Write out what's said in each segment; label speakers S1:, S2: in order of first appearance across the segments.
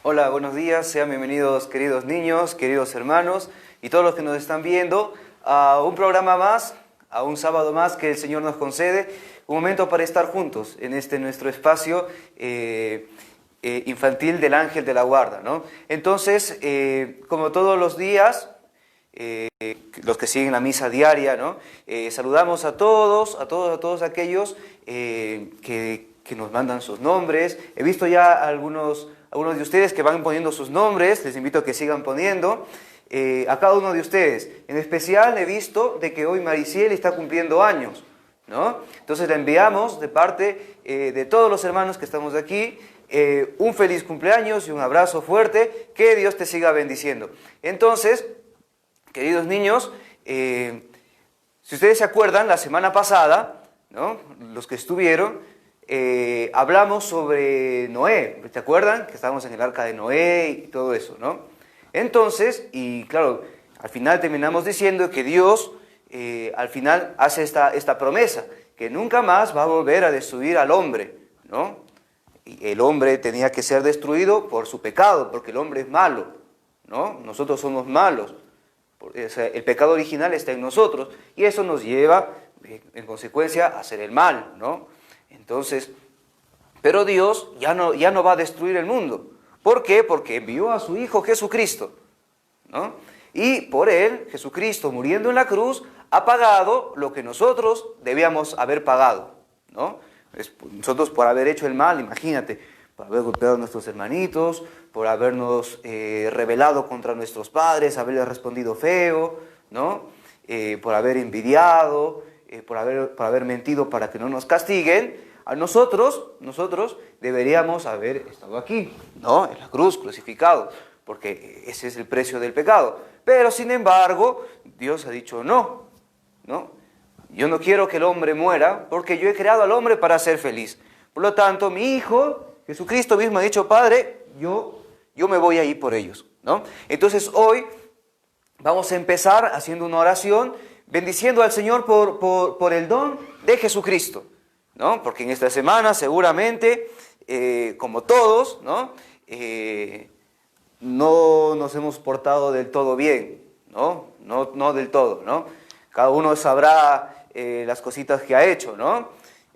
S1: Hola, buenos días, sean bienvenidos queridos niños, queridos hermanos y todos los que nos están viendo a un programa más, a un sábado más que el Señor nos concede, un momento para estar juntos en este nuestro espacio infantil del Ángel de la Guarda, ¿no? Entonces, como todos los días, los que siguen la misa diaria, ¿no? Saludamos a todos aquellos que nos mandan sus nombres. He visto ya algunos de ustedes que van poniendo sus nombres, les invito a que sigan poniendo a cada uno de ustedes. En especial he visto de que hoy Mariciel está cumpliendo años, ¿no? Entonces le enviamos de parte de todos los hermanos que estamos aquí un feliz cumpleaños y un abrazo fuerte, que Dios te siga bendiciendo. Entonces, queridos niños, si ustedes se acuerdan, la semana pasada, ¿no? Los que estuvieron, hablamos sobre Noé, ¿te acuerdan? Que estábamos en el arca de Noé y todo eso, ¿no? Entonces, y claro, al final terminamos diciendo que Dios al final hace esta promesa, que nunca más va a volver a destruir al hombre, ¿no? Y el hombre tenía que ser destruido por su pecado, porque el hombre es malo, ¿no? Nosotros somos malos. El pecado original está en nosotros y eso nos lleva, en consecuencia, a hacer el mal, ¿no? Entonces, pero Dios ya no va a destruir el mundo. ¿Por qué? Porque envió a su Hijo Jesucristo, ¿no? Y por Él, Jesucristo, muriendo en la cruz, ha pagado lo que nosotros debíamos haber pagado, ¿no? Nosotros por haber hecho el mal, imagínate, por haber golpeado a nuestros hermanitos, por habernos rebelado contra nuestros padres, haberles respondido feo, ¿no? Por haber envidiado, por haber mentido para que no nos castiguen, a nosotros deberíamos haber estado aquí, ¿no? En la cruz, crucificados, porque ese es el precio del pecado. Pero sin embargo, Dios ha dicho no, ¿no? Yo no quiero que el hombre muera, porque yo he creado al hombre para ser feliz. Por lo tanto, mi Hijo, Jesucristo mismo ha dicho, Padre, yo me voy a ir por ellos, ¿no? Entonces hoy vamos a empezar haciendo una oración, bendiciendo al Señor por el don de Jesucristo, ¿no? Porque en esta semana seguramente, como todos, ¿no? No nos hemos portado del todo bien, ¿no? No del todo, ¿no? Cada uno sabrá las cositas que ha hecho, ¿no?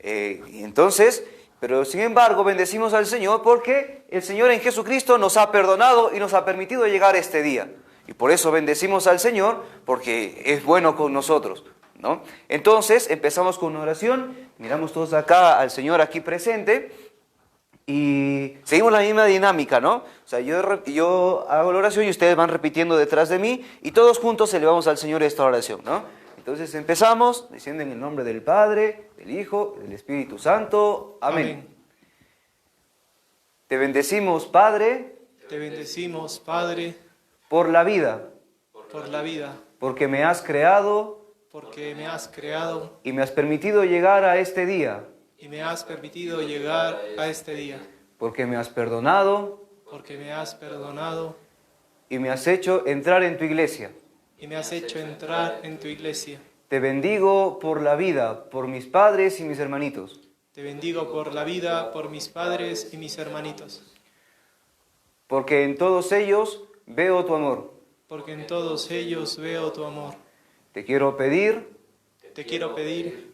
S1: Y entonces, pero sin embargo bendecimos al Señor porque el Señor en Jesucristo nos ha perdonado y nos ha permitido llegar a este día. Y por eso bendecimos al Señor, porque es bueno con nosotros, ¿no? Entonces empezamos con una oración, miramos todos acá al Señor aquí presente y seguimos la misma dinámica, ¿no? O sea, yo hago la oración y ustedes van repitiendo detrás de mí y todos juntos elevamos al Señor esta oración, ¿no? Entonces empezamos diciendo en el nombre del Padre, del Hijo y del Espíritu Santo. Amén. Te bendecimos, Padre.
S2: Te bendecimos, Padre,
S1: por la vida, porque me has creado
S2: y
S1: me has permitido llegar a este día, porque me has perdonado y me has hecho entrar en tu iglesia. Te bendigo por la vida, por mis padres y mis hermanitos.
S2: Te bendigo por la vida, por mis padres y mis hermanitos.
S1: Porque en todos ellos veo tu amor. Te quiero pedir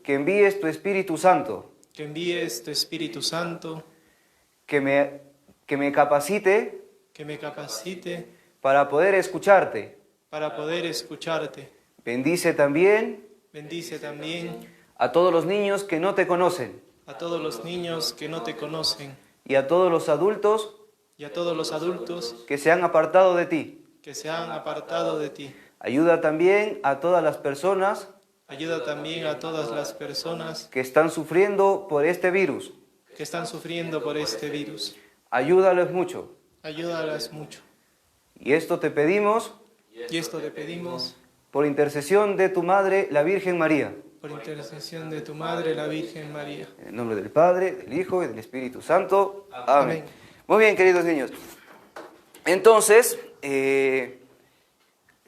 S1: que envíes tu Espíritu Santo. Que me capacite para poder escucharte. Bendice también a todos los niños que no te conocen. Y a todos los adultos que se han apartado de ti. Ayuda también a todas las personas que están sufriendo por este virus. Ayúdalos mucho. Y esto te pedimos por intercesión de tu Madre, la Virgen María. En el nombre del Padre, del Hijo y del Espíritu Santo. Amén. Muy bien, queridos niños. Entonces,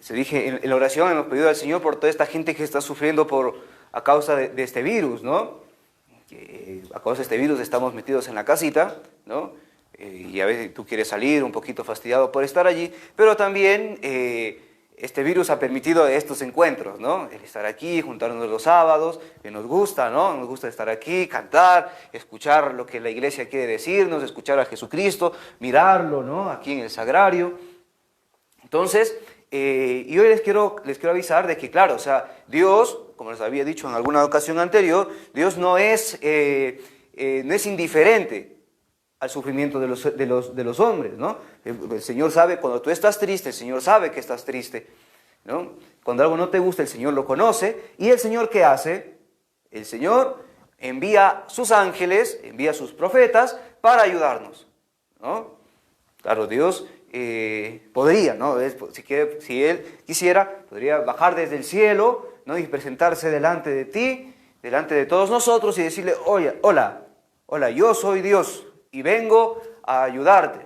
S1: se dije en la oración, hemos pedido al Señor por toda esta gente que está sufriendo a causa de este virus, ¿no? Que a causa de este virus estamos metidos en la casita, ¿no? y a veces tú quieres salir un poquito fastidiado por estar allí, pero también este virus ha permitido estos encuentros, ¿no? El estar aquí, juntarnos los sábados, que nos gusta, ¿no? Nos gusta estar aquí, cantar, escuchar lo que la iglesia quiere decirnos, escuchar a Jesucristo, mirarlo, ¿no? Aquí en el sagrario. Entonces, y hoy les quiero avisar de que, claro, o sea, Dios, como les había dicho en alguna ocasión anterior, Dios no es indiferente al sufrimiento de los hombres, ¿no? El Señor sabe cuando tú estás triste, el Señor sabe que estás triste, ¿no? Cuando algo no te gusta, el Señor lo conoce, y el Señor, ¿qué hace? El Señor envía sus ángeles, envía sus profetas para ayudarnos, ¿no? Claro, Dios podría, ¿no? Si Él quisiera, podría bajar desde el cielo, ¿no? Y presentarse delante de ti, delante de todos nosotros y decirle, oye, hola, yo soy Dios y vengo a ayudarte,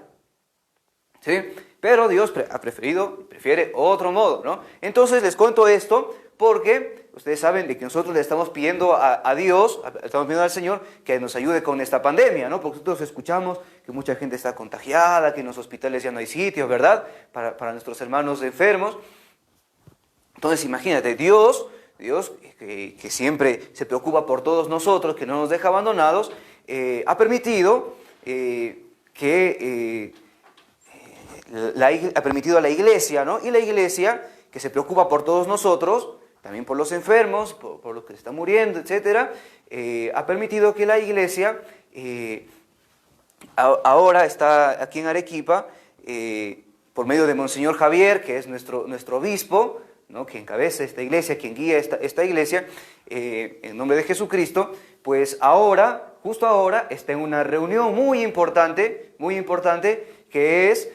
S1: ¿sí? Pero Dios prefiere otro modo, ¿no? Entonces les cuento esto porque ustedes saben de que nosotros le estamos pidiendo a Dios, estamos pidiendo al Señor que nos ayude con esta pandemia, ¿no? Porque nosotros escuchamos que mucha gente está contagiada, que en los hospitales ya no hay sitios, ¿verdad? Para nuestros hermanos enfermos. Entonces imagínate, Dios que siempre se preocupa por todos nosotros, que no nos deja abandonados, ha permitido ha permitido a la iglesia, ¿no? Y la iglesia, que se preocupa por todos nosotros, también por los enfermos, por los que se están muriendo, etc., ha permitido que la iglesia ahora está aquí en Arequipa, por medio de Monseñor Javier, que es nuestro obispo, ¿no? Que encabeza esta iglesia, quien guía esta iglesia, en nombre de Jesucristo, pues ahora, justo ahora, está en una reunión muy importante, que es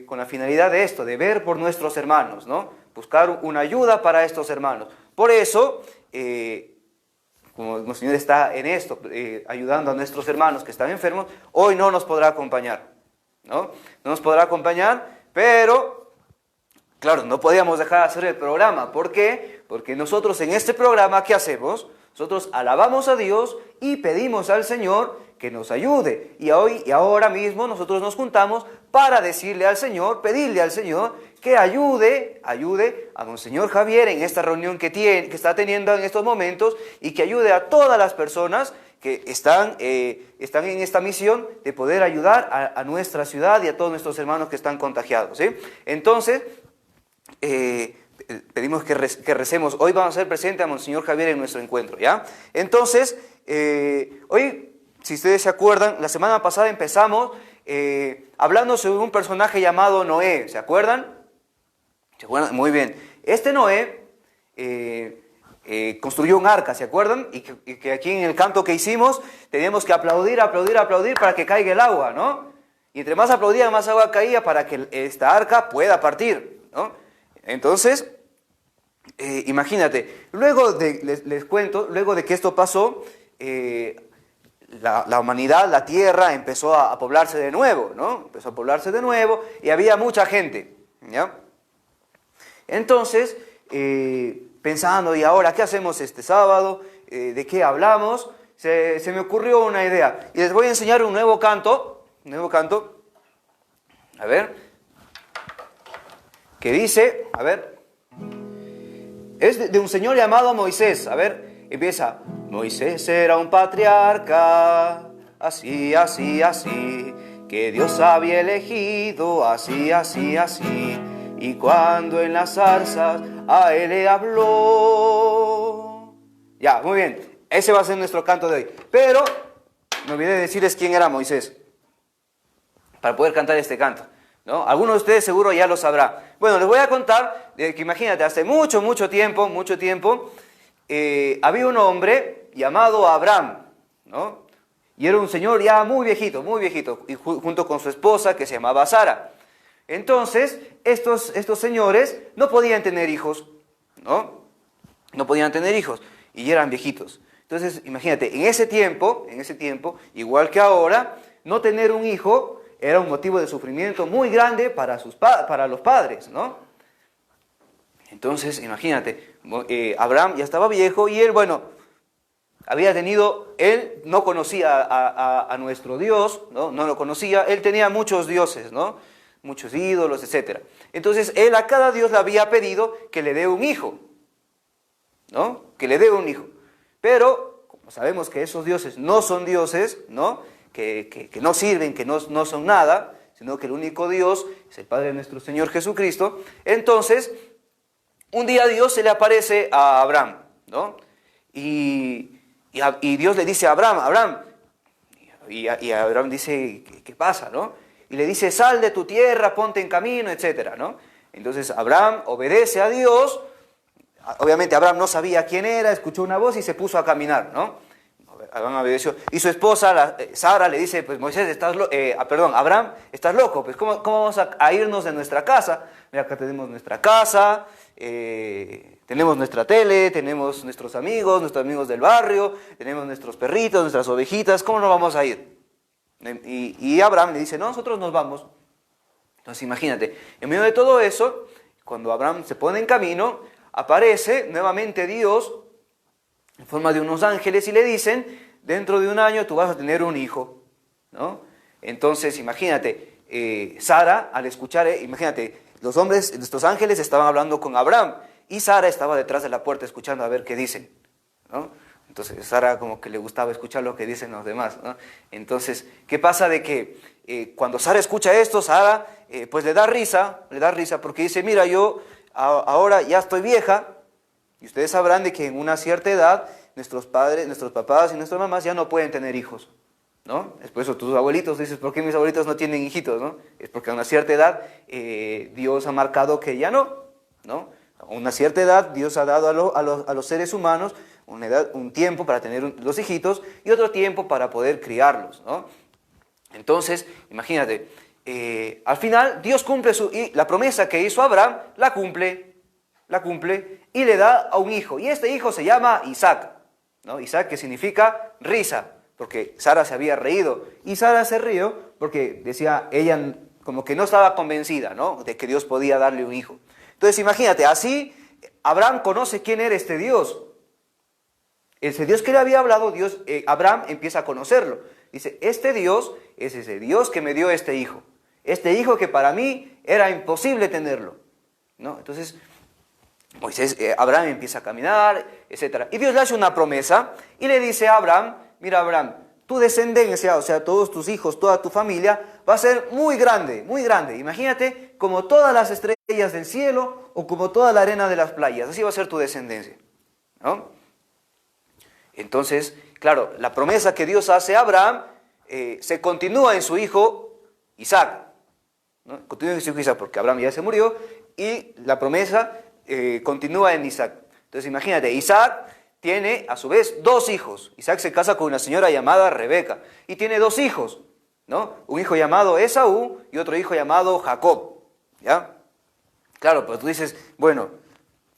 S1: con la finalidad de esto, de ver por nuestros hermanos, ¿no? Buscar una ayuda para estos hermanos. Por eso, como el Señor está en esto, ayudando a nuestros hermanos que están enfermos, hoy no nos podrá acompañar, ¿no? No nos podrá acompañar, pero, claro, no podíamos dejar de hacer el programa. ¿Por qué? Porque nosotros en este programa, ¿qué hacemos? Nosotros alabamos a Dios y pedimos al Señor que nos ayude. Y ahora mismo nosotros nos juntamos para decirle al Señor, pedirle al Señor que ayude a Monseñor Javier en esta reunión que está teniendo en estos momentos, y que ayude a todas las personas que están en esta misión de poder ayudar a nuestra ciudad y a todos nuestros hermanos que están contagiados, ¿sí? Entonces, pedimos que recemos. Hoy vamos a hacer presente a Monseñor Javier en nuestro encuentro, ¿ya? Entonces, hoy, si ustedes se acuerdan, la semana pasada empezamos hablando sobre un personaje llamado Noé. ¿Se acuerdan? ¿Se acuerdan? Muy bien. Este Noé construyó un arca, ¿se acuerdan? Y que aquí en el canto que hicimos teníamos que aplaudir para que caiga el agua, ¿no? Y entre más aplaudía, más agua caía para que esta arca pueda partir, ¿no? Entonces, imagínate, les cuento, luego de que esto pasó, la humanidad, la tierra, empezó a poblarse de nuevo, ¿no? Empezó a poblarse de nuevo y había mucha gente, ¿ya? Entonces, pensando, ¿y ahora qué hacemos este sábado? ¿De qué hablamos? Se me ocurrió una idea. Y les voy a enseñar un nuevo canto, a ver, que dice, a ver, es de un señor llamado Moisés. A ver, empieza. Moisés era un patriarca, así, así, así, que Dios había elegido, así, así, así. Y cuando en las zarzas a él le habló. Ya, muy bien. Ese va a ser nuestro canto de hoy. Pero me olvidé de decirles quién era Moisés, para poder cantar este canto, ¿no? Algunos de ustedes seguro ya lo sabrán. Bueno, les voy a contar de que, imagínate, hace mucho tiempo, había un hombre llamado Abraham, ¿no? Y era un señor ya muy viejito, y junto con su esposa, que se llamaba Sara. Entonces, estos señores no podían tener hijos, ¿no? No podían tener hijos, y eran viejitos. Entonces, imagínate, en ese tiempo, igual que ahora, no tener un hijo era un motivo de sufrimiento muy grande para los padres, ¿no? Entonces, imagínate, Abraham ya estaba viejo y él, bueno, él no conocía a nuestro Dios, ¿no? No lo conocía, él tenía muchos dioses, ¿no? Muchos ídolos, etc. Entonces él a cada dios le había pedido que le dé un hijo, ¿no? Que le dé un hijo. Pero, como sabemos que esos dioses no son dioses, ¿no? Que no sirven, que no son nada, sino que el único Dios es el Padre de nuestro Señor Jesucristo. Entonces, un día Dios se le aparece a Abraham, ¿no? Y Dios le dice a Abraham, y Abraham dice, ¿qué pasa, no? Y le dice, sal de tu tierra, ponte en camino, etcétera, ¿no? Entonces Abraham obedece a Dios. Obviamente Abraham no sabía quién era, escuchó una voz y se puso a caminar, ¿no? Abraham obedeció. Y su esposa, Sara, le dice, pues Moisés, Abraham, estás loco, pues ¿cómo vamos a irnos de nuestra casa? Mira, acá tenemos nuestra casa, tenemos nuestra tele, tenemos nuestros amigos del barrio, tenemos nuestros perritos, nuestras ovejitas, ¿cómo nos vamos a ir? Y Abraham le dice, no, nosotros nos vamos. Entonces imagínate, en medio de todo eso, cuando Abraham se pone en camino, aparece nuevamente Dios en forma de unos ángeles y le dicen, dentro de un año tú vas a tener un hijo, ¿no? Entonces imagínate, Sara al escuchar, imagínate, estos ángeles estaban hablando con Abraham y Sara estaba detrás de la puerta escuchando a ver qué dicen, ¿no? Entonces Sara como que le gustaba escuchar lo que dicen los demás, ¿no? Entonces, ¿qué pasa de que cuando Sara escucha esto, Sara pues le da risa porque dice, mira, yo ahora ya estoy vieja y ustedes sabrán de que en una cierta edad nuestros padres, nuestros papás y nuestras mamás ya no pueden tener hijos, ¿no? Es por eso tus abuelitos, dices, ¿por qué mis abuelitos no tienen hijitos, no? Es porque a una cierta edad Dios ha marcado que ya no, ¿no? A una cierta edad Dios ha dado a los seres humanos un tiempo para tener los hijitos y otro tiempo para poder criarlos, ¿no? Entonces, imagínate, al final Dios cumple la promesa que hizo Abraham, la cumple y le da a un hijo. Y este hijo se llama Isaac, ¿no? Isaac, que significa risa, porque Sara se había reído. Y Sara se rió porque decía, ella como que no estaba convencida, ¿no? De que Dios podía darle un hijo. Entonces imagínate, así Abraham conoce quién era este Dios. Ese Dios que le había hablado, Abraham empieza a conocerlo. Dice, este Dios es ese Dios que me dio este hijo que para mí era imposible tenerlo, ¿no? Entonces, Abraham empieza a caminar, etc. Y Dios le hace una promesa y le dice a Abraham, mira Abraham, tu descendencia, o sea, todos tus hijos, toda tu familia, va a ser muy grande, muy grande. Imagínate como todas las estrellas del cielo o como toda la arena de las playas, así va a ser tu descendencia, ¿no? Entonces, claro, la promesa que Dios hace a Abraham se continúa en su hijo Isaac, ¿no? Continúa en su hijo Isaac porque Abraham ya se murió y la promesa continúa en Isaac. Entonces imagínate, Isaac tiene a su vez dos hijos. Isaac se casa con una señora llamada Rebeca y tiene dos hijos, ¿no? Un hijo llamado Esaú y otro hijo llamado Jacob, ¿ya? Claro, pues tú dices, bueno,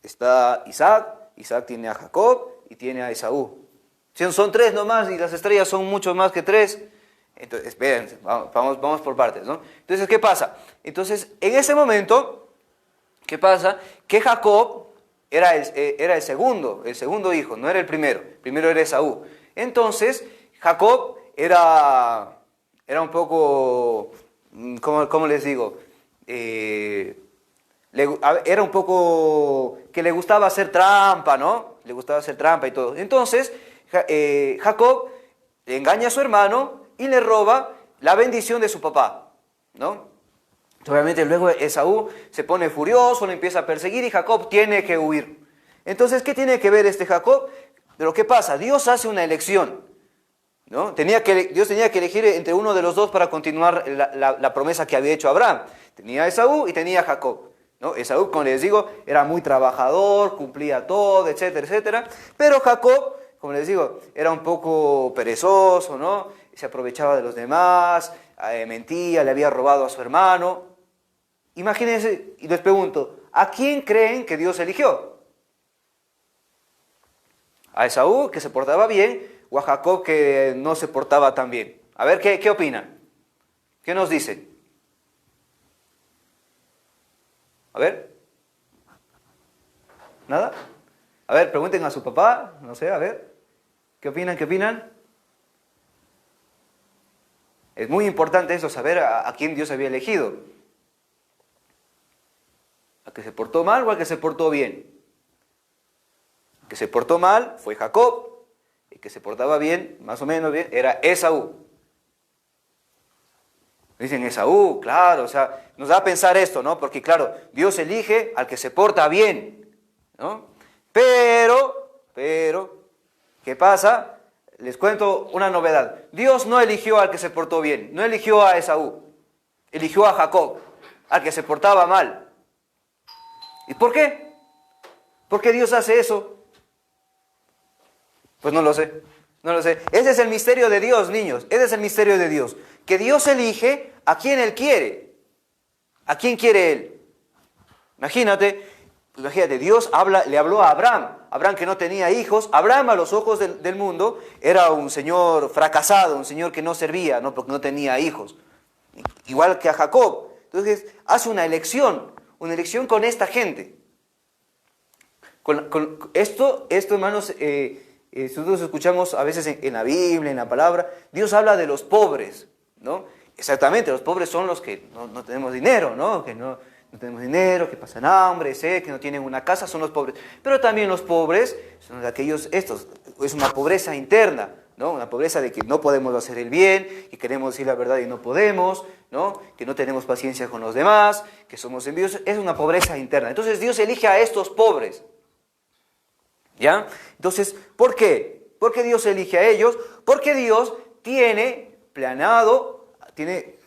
S1: está Isaac tiene a Jacob y tiene a Esaú. Son tres nomás y las estrellas son mucho más que tres. Entonces, espérense, vamos por partes, ¿no? Entonces, ¿qué pasa? Entonces, en ese momento, ¿qué pasa? Que Jacob era el segundo hijo, no era el primero. El primero era Esaú. Entonces, Jacob era un poco, ¿cómo les digo? Era un poco que le gustaba hacer trampa, ¿no? Le gustaba hacer trampa y todo. Entonces, Jacob engaña a su hermano y le roba la bendición de su papá, ¿no? Obviamente luego Esaú se pone furioso, lo empieza a perseguir y Jacob tiene que huir. Entonces, ¿qué tiene que ver este Jacob? Pero ¿qué pasa? Dios hace una elección, ¿no? Dios tenía que elegir entre uno de los dos para continuar la promesa que había hecho Abraham. Tenía a Esaú y tenía a Jacob, ¿no? Esaú, como les digo, era muy trabajador, cumplía todo, etcétera, etcétera. Pero Jacob, como les digo, era un poco perezoso, ¿no? Se aprovechaba de los demás, mentía, le había robado a su hermano. Imagínense, y les pregunto, ¿a quién creen que Dios eligió? ¿A Esaú, que se portaba bien, o a Jacob, que no se portaba tan bien? A ver, ¿qué opinan? ¿Qué nos dicen? A ver. ¿Nada? A ver, pregunten a su papá, no sé, a ver. ¿Qué opinan? ¿Qué opinan? Es muy importante eso, saber a quién Dios había elegido. ¿Al que se portó mal o al que se portó bien? El que se portó mal fue Jacob. El que se portaba bien, más o menos bien, era Esaú. Dicen Esaú, claro, o sea, nos da a pensar esto, ¿no? Porque claro, Dios elige al que se porta bien, ¿no? Pero, ¿qué pasa? Les cuento una novedad. Dios no eligió al que se portó bien, no eligió a Esaú, eligió a Jacob, al que se portaba mal. ¿Y por qué? ¿Por qué Dios hace eso? Pues no lo sé, no lo sé. Ese es el misterio de Dios, niños, ese es el misterio de Dios. Que Dios elige a quien Él quiere. ¿A quién quiere Él? Imagínate, Dios le habló a Abraham. Abraham que no tenía hijos. Abraham a los ojos del mundo era un señor fracasado, un señor que no servía, ¿no? Porque no tenía hijos. Igual que a Jacob. Entonces hace una elección con esta gente. Con esto, hermanos, nosotros escuchamos a veces en la Biblia, en la palabra, Dios habla de los pobres, ¿no? Exactamente, los pobres son los que no tenemos dinero, ¿no? Que no tenemos dinero, que pasan hambre, sed, que no tienen una casa, son los pobres. Pero también los pobres son aquellos, es una pobreza interna, ¿no? Una pobreza de que no podemos hacer el bien, que queremos decir la verdad y no podemos, ¿no? Que no tenemos paciencia con los demás, que somos envidiosos, es una pobreza interna. Entonces Dios elige a estos pobres, ¿ya? Entonces, ¿por qué? ¿Por qué Dios elige a ellos? Porque Dios tiene planeado, tiene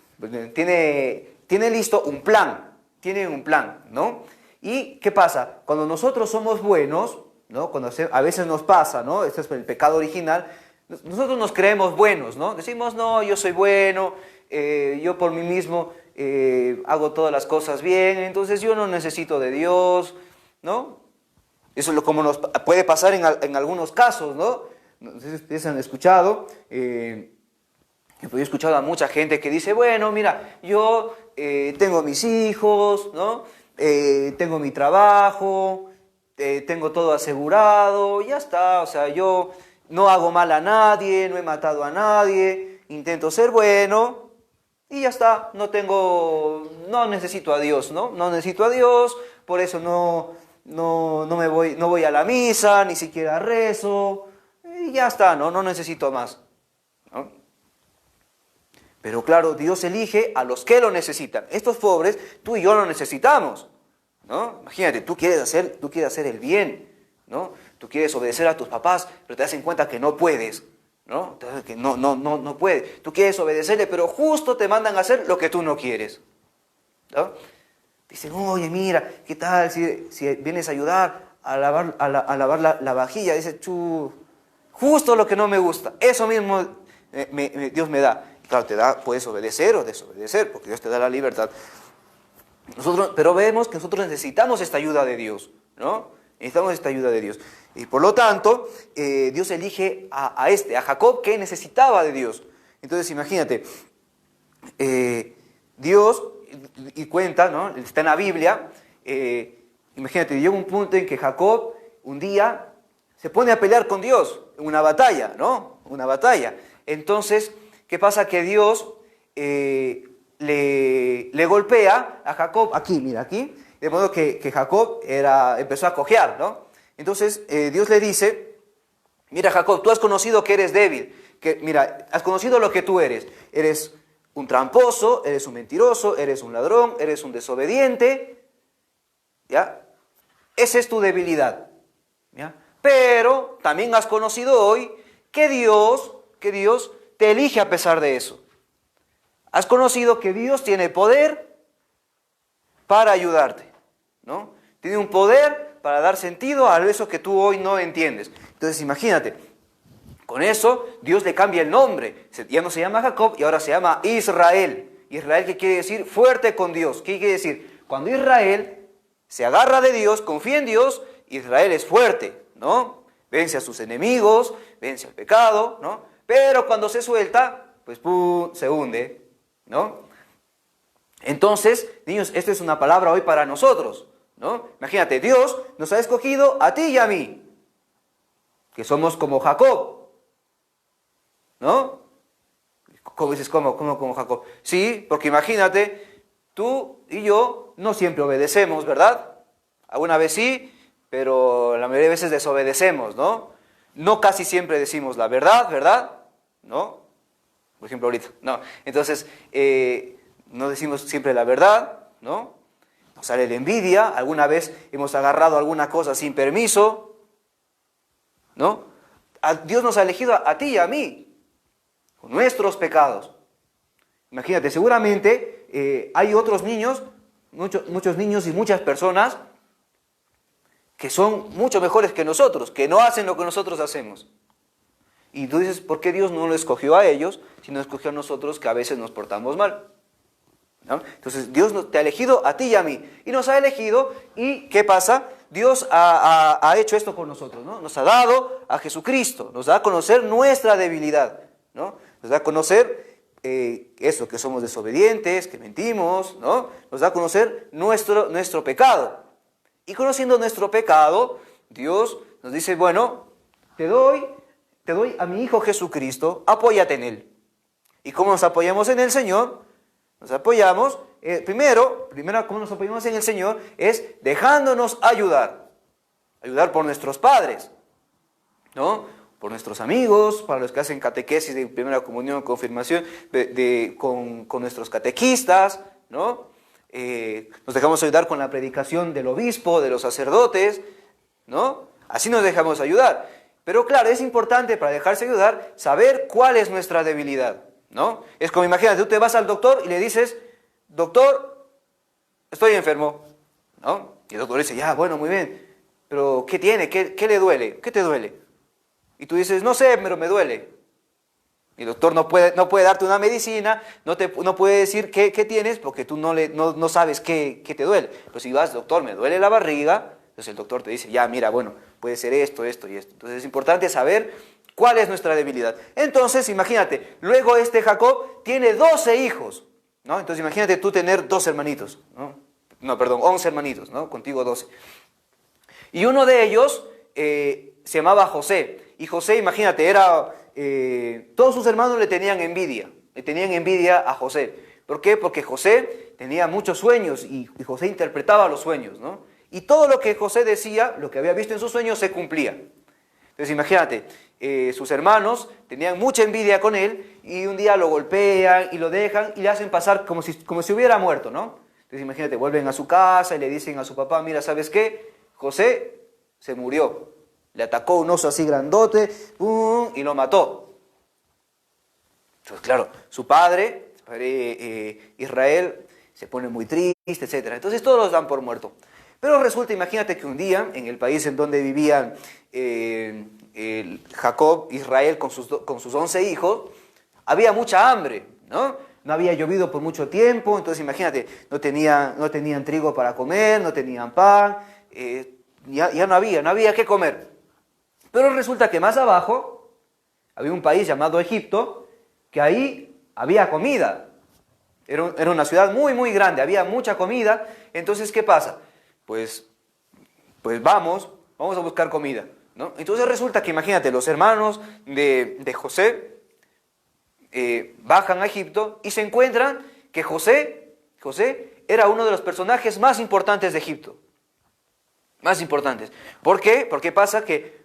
S1: listo un plan, ¿no? ¿Y qué pasa? Cuando nosotros somos buenos, ¿no? Cuando a veces nos pasa, ¿no? Este es el pecado original, nosotros nos creemos buenos, ¿no? Decimos, no, yo soy bueno, yo por mí mismo hago todas las cosas bien, entonces yo no necesito de Dios, ¿no? Eso es como nos puede pasar en algunos casos, ¿no? No sé si ustedes han escuchado, yo he escuchado a mucha gente que dice, bueno, mira, yo tengo mis hijos, ¿no? Tengo mi trabajo, tengo todo asegurado, ya está, o sea, yo no hago mal a nadie, no he matado a nadie, intento ser bueno y ya está, no necesito a Dios, ¿no? No necesito a Dios, por eso no voy a la misa, ni siquiera rezo, y ya está, no necesito más, ¿no? Pero claro, Dios elige a los que lo necesitan. Estos pobres, tú y yo lo necesitamos, ¿no? Imagínate, tú quieres hacer el bien, ¿no? Tú quieres obedecer a tus papás, pero te das en cuenta que no puedes, ¿no? Que no puedes. Tú quieres obedecerle, pero justo te mandan a hacer lo que tú no quieres, ¿no? Dicen, oye, mira, ¿qué tal si vienes a ayudar a lavar la vajilla? Dice, justo lo que no me gusta. Eso mismo Dios me da. Claro, puedes obedecer o desobedecer, porque Dios te da la libertad. Pero vemos que nosotros necesitamos esta ayuda de Dios, ¿no? Necesitamos esta ayuda de Dios. Y por lo tanto, Dios elige a Jacob, que necesitaba de Dios. Entonces, imagínate, Dios, y cuenta, ¿no? Está en la Biblia, imagínate, llega un punto en que Jacob, un día, se pone a pelear con Dios, en una batalla, ¿no? Una batalla. Entonces, ¿qué pasa? Que Dios le golpea a Jacob, aquí, mira, aquí, de modo que Jacob empezó a cojear, ¿no? Entonces Dios le dice, mira Jacob, tú has conocido que eres débil, has conocido lo que tú eres un tramposo, eres un mentiroso, eres un ladrón, eres un desobediente, ¿ya? Esa es tu debilidad, ¿ya? Pero también has conocido hoy que Dios te elige a pesar de eso. Has conocido que Dios tiene poder para ayudarte, ¿no? Tiene un poder para dar sentido a eso que tú hoy no entiendes. Entonces imagínate, con eso Dios le cambia el nombre. Ya no se llama Jacob y ahora se llama Israel. Israel, ¿qué quiere decir? Fuerte con Dios. ¿Qué quiere decir? Cuando Israel se agarra de Dios, confía en Dios, Israel es fuerte, ¿no? Vence a sus enemigos, vence al pecado, ¿no? Pero cuando se suelta, pues ¡pum!, se hunde, ¿no? Entonces, niños, esta es una palabra hoy para nosotros, ¿no? Imagínate, Dios nos ha escogido a ti y a mí, que somos como Jacob, ¿no? ¿Cómo dices? ¿Cómo como Jacob? Sí, porque imagínate, tú y yo no siempre obedecemos, ¿verdad? Alguna vez sí, pero la mayoría de veces desobedecemos, ¿no? No casi siempre decimos la verdad, ¿verdad? ¿No? Por ejemplo, ahorita, no. Entonces, no decimos siempre la verdad, ¿no? Nos sale la envidia, alguna vez hemos agarrado alguna cosa sin permiso, ¿no? Dios nos ha elegido a ti y a mí, con nuestros pecados. Imagínate, seguramente hay otros niños, muchos niños y muchas personas que son mucho mejores que nosotros, que no hacen lo que nosotros hacemos. Y tú dices, ¿por qué Dios no lo escogió a ellos, sino escogió a nosotros que a veces nos portamos mal? ¿No? Entonces Dios te ha elegido a ti y a mí, y nos ha elegido, y ¿qué pasa? Dios ha hecho esto por nosotros, ¿no? Nos ha dado a Jesucristo, nos da a conocer nuestra debilidad, ¿no? Nos da a conocer eso, que somos desobedientes, que mentimos, ¿no? Nos da a conocer nuestro pecado. Y conociendo nuestro pecado, Dios nos dice, bueno, te doy a mi Hijo Jesucristo, apóyate en Él. ¿Y cómo nos apoyamos en el Señor? Nos apoyamos, primero, cómo nos apoyamos en el Señor es dejándonos ayudar por nuestros padres, ¿no? Por nuestros amigos, para los que hacen catequesis de primera comunión, confirmación, con nuestros catequistas, ¿no? Nos dejamos ayudar con la predicación del obispo, de los sacerdotes, ¿no? Así nos dejamos ayudar. Pero claro, es importante para dejarse ayudar saber cuál es nuestra debilidad, ¿no? Es como, imagínate, tú te vas al doctor y le dices, doctor, estoy enfermo, ¿no? Y el doctor dice, ya, bueno, muy bien, pero ¿qué tiene? ¿Qué le duele? ¿Qué te duele? Y tú dices, no sé, pero me duele. Y el doctor no puede darte una medicina, no puede decir qué tienes porque tú no sabes qué te duele. Pero si vas, doctor, me duele la barriga, entonces el doctor te dice, ya, mira, bueno, puede ser esto y esto. Entonces es importante saber cuál es nuestra debilidad. Entonces, imagínate, luego Jacob tiene 12 hijos, ¿no? Entonces imagínate tú tener 2 hermanitos, ¿no? No, perdón, 11 hermanitos, ¿no? Contigo 12. Y uno de ellos se llamaba José. Y José, imagínate, todos sus hermanos le tenían envidia a José. ¿Por qué? Porque José tenía muchos sueños y José interpretaba los sueños, ¿no? Y todo lo que José decía, lo que había visto en sus sueños, se cumplía. Entonces imagínate, sus hermanos tenían mucha envidia con él y un día lo golpean y lo dejan y le hacen pasar como si hubiera muerto, ¿no? Entonces imagínate, vuelven a su casa y le dicen a su papá, mira, ¿sabes qué? José se murió. Le atacó un oso así grandote, ¡pum!, y lo mató. Entonces, claro, su padre Israel, se pone muy triste, etc. Entonces todos los dan por muerto. Pero resulta, imagínate que un día, en el país en donde vivían Jacob, Israel, con sus 11 hijos, había mucha hambre, ¿no? No había llovido por mucho tiempo, entonces imagínate, no tenían trigo para comer, no tenían pan, ya no había qué comer. Pero resulta que más abajo había un país llamado Egipto, que ahí había comida. Era una ciudad muy, muy grande, había mucha comida. Entonces, ¿qué pasa? Pues vamos a buscar comida, ¿no? Entonces resulta que, imagínate, los hermanos de José bajan a Egipto y se encuentran que José era uno de los personajes más importantes de Egipto. Más importantes. ¿Por qué? Porque pasa que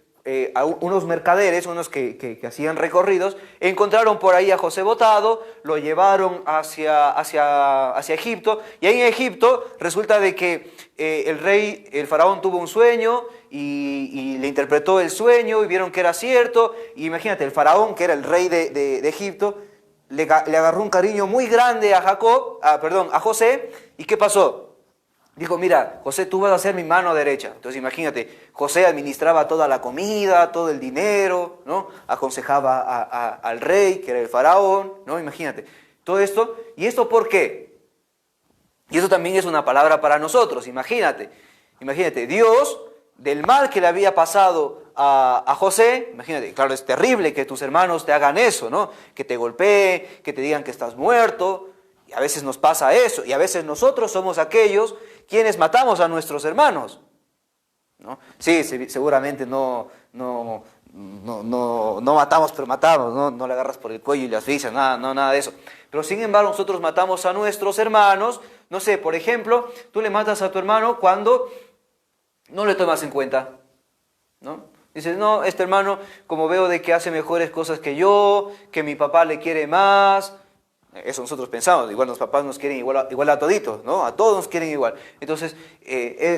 S1: unos mercaderes, unos que hacían recorridos, encontraron por ahí a José botado, lo llevaron hacia Egipto, y ahí en Egipto resulta de que el faraón tuvo un sueño y le interpretó el sueño y vieron que era cierto. Y imagínate, el faraón, que era el rey de Egipto, le agarró un cariño muy grande a José. ¿Y qué pasó? Dijo, mira, José, tú vas a ser mi mano derecha. Entonces imagínate, José administraba toda la comida, todo el dinero, ¿no? Aconsejaba al rey, que era el faraón, ¿no? Imagínate, todo esto. ¿Y esto por qué? Y eso también es una palabra para nosotros, imagínate, Dios, del mal que le había pasado a José, imagínate, claro, es terrible que tus hermanos te hagan eso, ¿no? Que te golpeen, que te digan que estás muerto. Y a veces nos pasa eso, y a veces nosotros somos aquellos quienes matamos a nuestros hermanos, ¿no? Sí, seguramente no no matamos, pero matamos, no le agarras por el cuello y le asfixias, nada de eso. Pero sin embargo nosotros matamos a nuestros hermanos, no sé, por ejemplo, tú le matas a tu hermano cuando no le tomas en cuenta, ¿no? Dices, no, este hermano, como veo de que hace mejores cosas que yo, que mi papá le quiere más. Eso nosotros pensamos, igual los papás nos quieren igual a toditos, ¿no? A todos nos quieren igual. Entonces,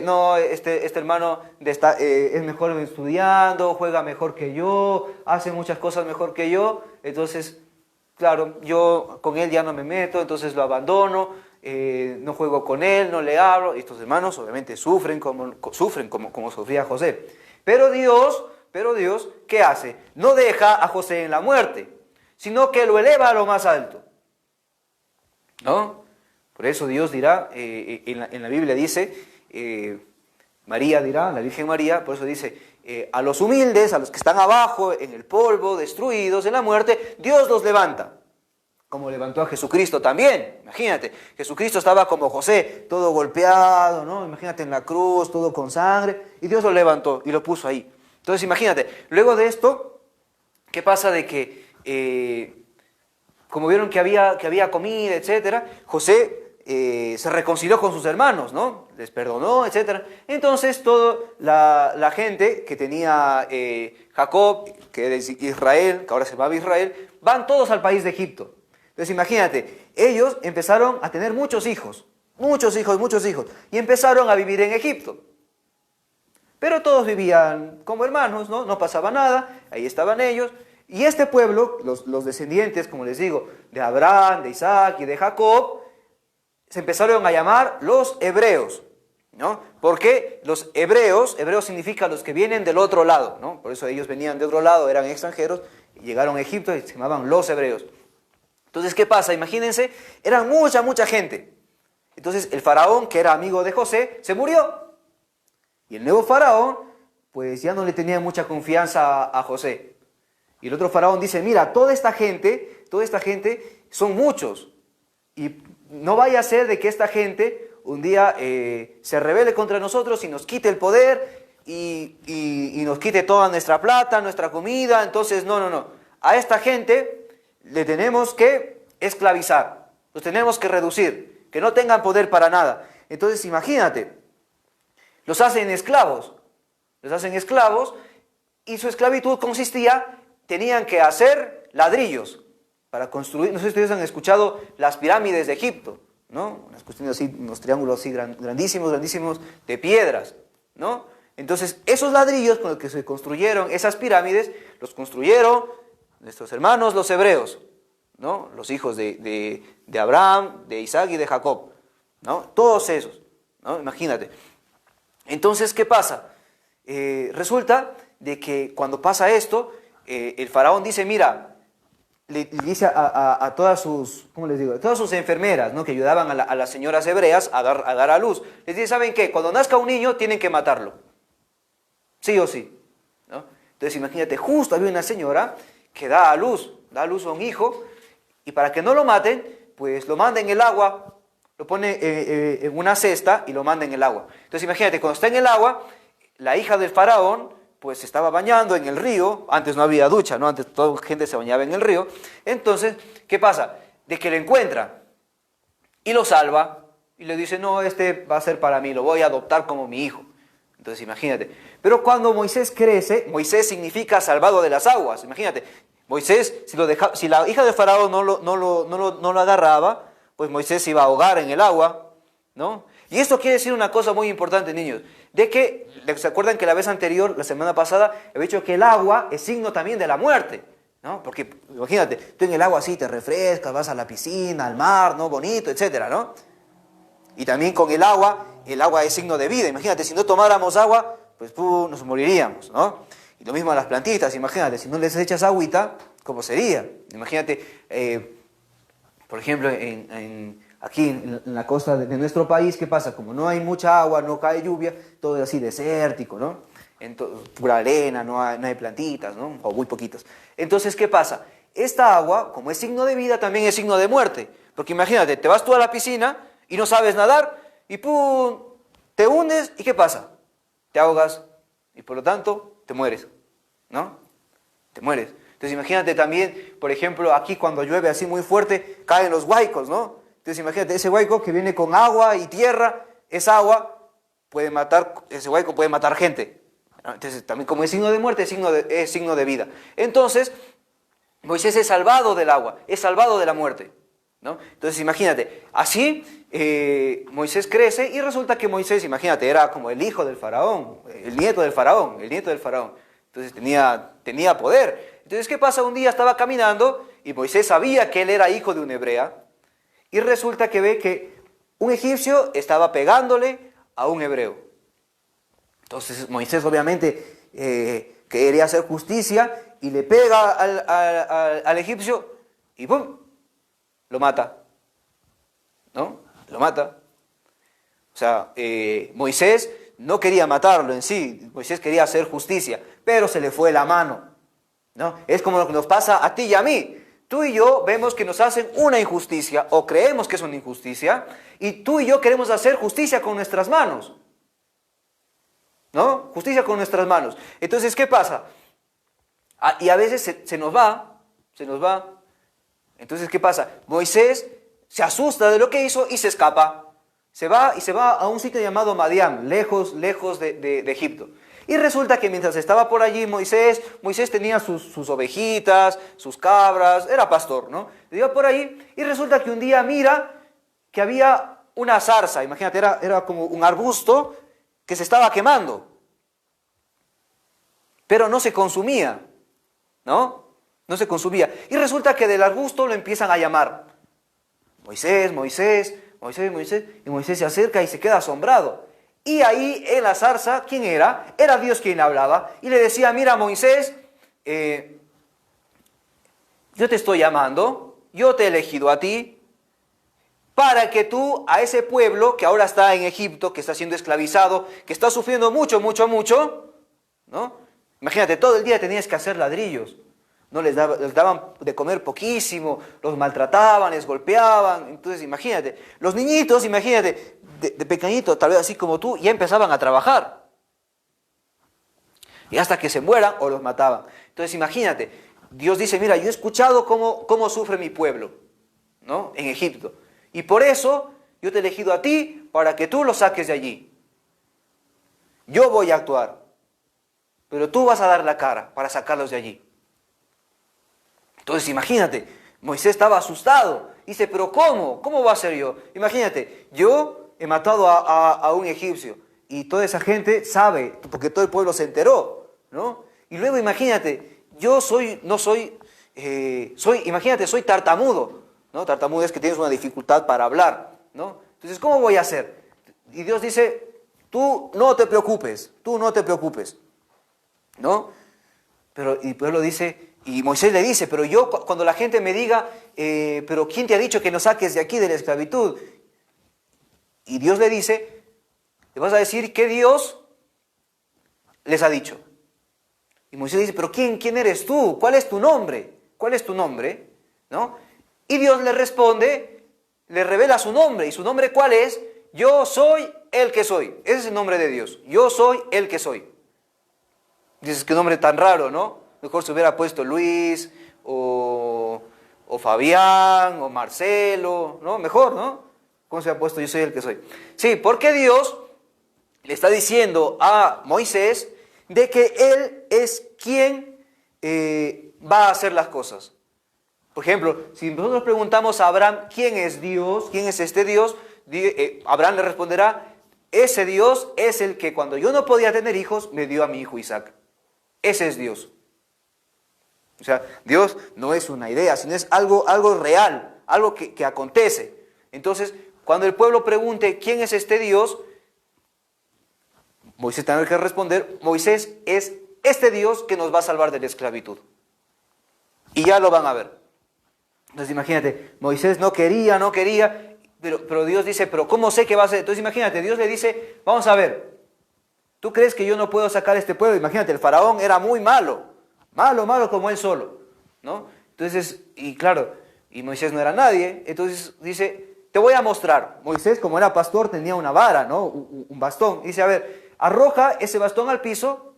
S1: no, este hermano es mejor estudiando, juega mejor que yo, hace muchas cosas mejor que yo. Entonces, claro, yo con él ya no me meto, entonces lo abandono, no juego con él, no le hablo. Estos hermanos obviamente sufren como sufría José. Pero Dios, ¿qué hace? No deja a José en la muerte, sino que lo eleva a lo más alto, ¿no? Por eso Dios dirá, en la Biblia dice, María dirá, la Virgen María, por eso dice, a los humildes, a los que están abajo, en el polvo, destruidos, en la muerte, Dios los levanta. Como levantó a Jesucristo también, imagínate, Jesucristo estaba como José, todo golpeado, ¿no? Imagínate en la cruz, todo con sangre, y Dios lo levantó y lo puso ahí. Entonces imagínate, luego de esto, ¿qué pasa de que, como vieron que había comida, etcétera, José se reconcilió con sus hermanos, ¿no? Les perdonó, etcétera. Entonces toda la gente que tenía Jacob, que era Israel, que ahora se llamaba Israel, van todos al país de Egipto. Entonces imagínate, ellos empezaron a tener muchos hijos, y empezaron a vivir en Egipto. Pero todos vivían como hermanos, ¿no? No pasaba nada, ahí estaban ellos. Y este pueblo, los descendientes, como les digo, de Abraham, de Isaac y de Jacob, se empezaron a llamar los hebreos, ¿no? Porque los hebreos significa los que vienen del otro lado, ¿no? Por eso ellos venían de otro lado, eran extranjeros, y llegaron a Egipto y se llamaban los hebreos. Entonces, ¿qué pasa? Imagínense, eran mucha gente. Entonces, el faraón, que era amigo de José, se murió. Y el nuevo faraón, pues ya no le tenía mucha confianza a José. Y el otro faraón dice, mira, toda esta gente son muchos. Y no vaya a ser de que esta gente un día se rebele contra nosotros y nos quite el poder y nos quite toda nuestra plata, nuestra comida. Entonces, no. A esta gente le tenemos que esclavizar, los tenemos que reducir, que no tengan poder para nada. Entonces, imagínate, los hacen esclavos y su esclavitud consistía, tenían que hacer ladrillos para construir, no sé si ustedes han escuchado las pirámides de Egipto, ¿no? Unas cuestiones así, unos triángulos así grandísimos de piedras, ¿no? Entonces, esos ladrillos con los que se construyeron esas pirámides, los construyeron nuestros hermanos los hebreos, ¿no? Los hijos de Abraham, de Isaac y de Jacob, ¿no? Todos esos, ¿no? Imagínate. Entonces, ¿qué pasa? Resulta de que cuando pasa esto, el faraón dice, mira, le dice a todas sus, ¿cómo les digo? A todas sus enfermeras, ¿no? Que ayudaban a las señoras hebreas a dar a luz. Les dice, ¿saben qué? Cuando nazca un niño tienen que matarlo. Sí o sí, ¿no? Entonces imagínate, justo había una señora que da a luz a un hijo, y para que no lo maten, pues lo manda en el agua, lo pone en una cesta y lo manda en el agua. Entonces imagínate, cuando está en el agua, la hija del faraón, pues se estaba bañando en el río, antes no había ducha, ¿no? Antes toda la gente se bañaba en el río. Entonces, ¿qué pasa? De que lo encuentra y lo salva, y le dice, no, este va a ser para mí, lo voy a adoptar como mi hijo. Entonces imagínate, pero cuando Moisés crece, Moisés significa salvado de las aguas, imagínate, Moisés, si la hija de Faraón no lo agarraba, pues Moisés se iba a ahogar en el agua, ¿no? Y esto quiere decir una cosa muy importante, niños, de que, ¿se acuerdan que la vez anterior, la semana pasada, he dicho que el agua es signo también de la muerte, ¿no? Porque, imagínate, tú en el agua así te refrescas, vas a la piscina, al mar, ¿no? Bonito, etcétera, ¿no? Y también con el agua es signo de vida. Imagínate, si no tomáramos agua, pues nos moriríamos, ¿no? Y lo mismo a las plantitas, imagínate, si no les echas agüita, ¿cómo sería? Imagínate, por ejemplo, aquí en la costa de nuestro país, ¿qué pasa? Como no hay mucha agua, no cae lluvia, todo es así desértico, ¿no? Pura arena, no hay plantitas, ¿no? O muy poquitas. Entonces, ¿qué pasa? Esta agua, como es signo de vida, también es signo de muerte. Porque imagínate, te vas tú a la piscina y no sabes nadar, y ¡pum! Te hundes, ¿y qué pasa? Te ahogas, y por lo tanto, te mueres, ¿no? te mueres. Entonces imagínate también, por ejemplo, aquí cuando llueve así muy fuerte, caen los huaicos, ¿no? Entonces imagínate, ese huaico que viene con agua y tierra, esa agua puede matar, ese huaico puede matar gente. Entonces también como es signo de muerte, es signo de vida. Entonces, Moisés es salvado del agua, es salvado de la muerte, ¿no? Entonces imagínate, así Moisés crece y resulta que Moisés, imagínate, era como el hijo del faraón, el nieto del faraón. Entonces tenía poder. Entonces, ¿qué pasa? Un día estaba caminando y Moisés sabía que él era hijo de una hebrea y resulta que ve que un egipcio estaba pegándole a un hebreo. Entonces Moisés obviamente quería hacer justicia y le pega al egipcio y ¡pum! Lo mata, ¿no? Lo mata. O sea, Moisés no quería matarlo en sí, Moisés quería hacer justicia, pero se le fue la mano, ¿no? Es como lo que nos pasa a ti y a mí. Tú y yo vemos que nos hacen una injusticia o creemos que es una injusticia y tú y yo queremos hacer justicia con nuestras manos, ¿no? Justicia con nuestras manos. Entonces, ¿qué pasa? Y a veces se nos va. Entonces, ¿qué pasa? Moisés se asusta de lo que hizo y se escapa. Se va a un sitio llamado Madián, lejos de Egipto. Y resulta que mientras estaba por allí Moisés tenía sus ovejitas, sus cabras, era pastor, ¿no? Iba por ahí y resulta que un día mira que había una zarza, imagínate, era como un arbusto que se estaba quemando, pero no se consumía, ¿no? No se consumía. Y resulta que del arbusto lo empiezan a llamar. Moisés, Moisés, Moisés, Moisés. Y Moisés se acerca y se queda asombrado. Y ahí en la zarza, ¿quién era? Era Dios quien hablaba. Y le decía, mira Moisés, yo te estoy llamando, yo te he elegido a ti, para que tú a ese pueblo que ahora está en Egipto, que está siendo esclavizado, que está sufriendo mucho, ¿no? Imagínate, todo el día tenías que hacer ladrillos. No les daban de comer poquísimo, los maltrataban, les golpeaban. Entonces imagínate, los niñitos, imagínate, de pequeñitos, tal vez así como tú, ya empezaban a trabajar. Y hasta que se mueran o los mataban. Entonces imagínate, Dios dice, mira, yo he escuchado cómo sufre mi pueblo, ¿no? En Egipto. Y por eso yo te he elegido a ti para que tú los saques de allí. Yo voy a actuar, pero tú vas a dar la cara para sacarlos de allí. Entonces imagínate, Moisés estaba asustado. Dice, pero ¿cómo? ¿Cómo va a ser yo? Imagínate, yo he matado a un egipcio y toda esa gente sabe, porque todo el pueblo se enteró, ¿no? Y luego imagínate, imagínate, soy tartamudo, ¿no? Tartamudo es que tienes una dificultad para hablar, ¿no? Entonces, ¿cómo voy a hacer? Y Dios dice, tú no te preocupes, ¿no? Y pueblo dice, y Moisés le dice, pero yo cuando la gente me diga, pero ¿quién te ha dicho que nos saques de aquí de la esclavitud? Y Dios le dice, le vas a decir que Dios les ha dicho. Y Moisés dice, pero ¿quién eres tú? ¿Cuál es tu nombre? ¿No? Y Dios le responde, le revela su nombre. ¿Y su nombre cuál es? Yo soy el que soy. Ese es el nombre de Dios. Yo soy el que soy. Dices, qué nombre tan raro, ¿no? Mejor se hubiera puesto Luis, o Fabián, o Marcelo, ¿no? Mejor, ¿no? ¿Cómo se ha puesto yo soy el que soy? Sí, porque Dios le está diciendo a Moisés de que Él es quien va a hacer las cosas. Por ejemplo, si nosotros preguntamos a Abraham, ¿quién es Dios? ¿Quién es este Dios? Abraham le responderá, ese Dios es el que cuando yo no podía tener hijos, me dio a mi hijo Isaac. Ese es Dios. O sea, Dios no es una idea, sino es algo real, algo que acontece. Entonces, cuando el pueblo pregunte, ¿quién es este Dios? Moisés tendrá que responder, Moisés es este Dios que nos va a salvar de la esclavitud. Y ya lo van a ver. Entonces imagínate, Moisés no quería, pero Dios dice, pero ¿cómo sé que va a ser? Entonces imagínate, Dios le dice, vamos a ver, ¿tú crees que yo no puedo sacar a este pueblo? Imagínate, el faraón era muy malo como él solo, ¿no? Entonces, y claro, y Moisés no era nadie, entonces dice, te voy a mostrar. Moisés, como era pastor, tenía una vara, ¿no? Un bastón. Dice, a ver, arroja ese bastón al piso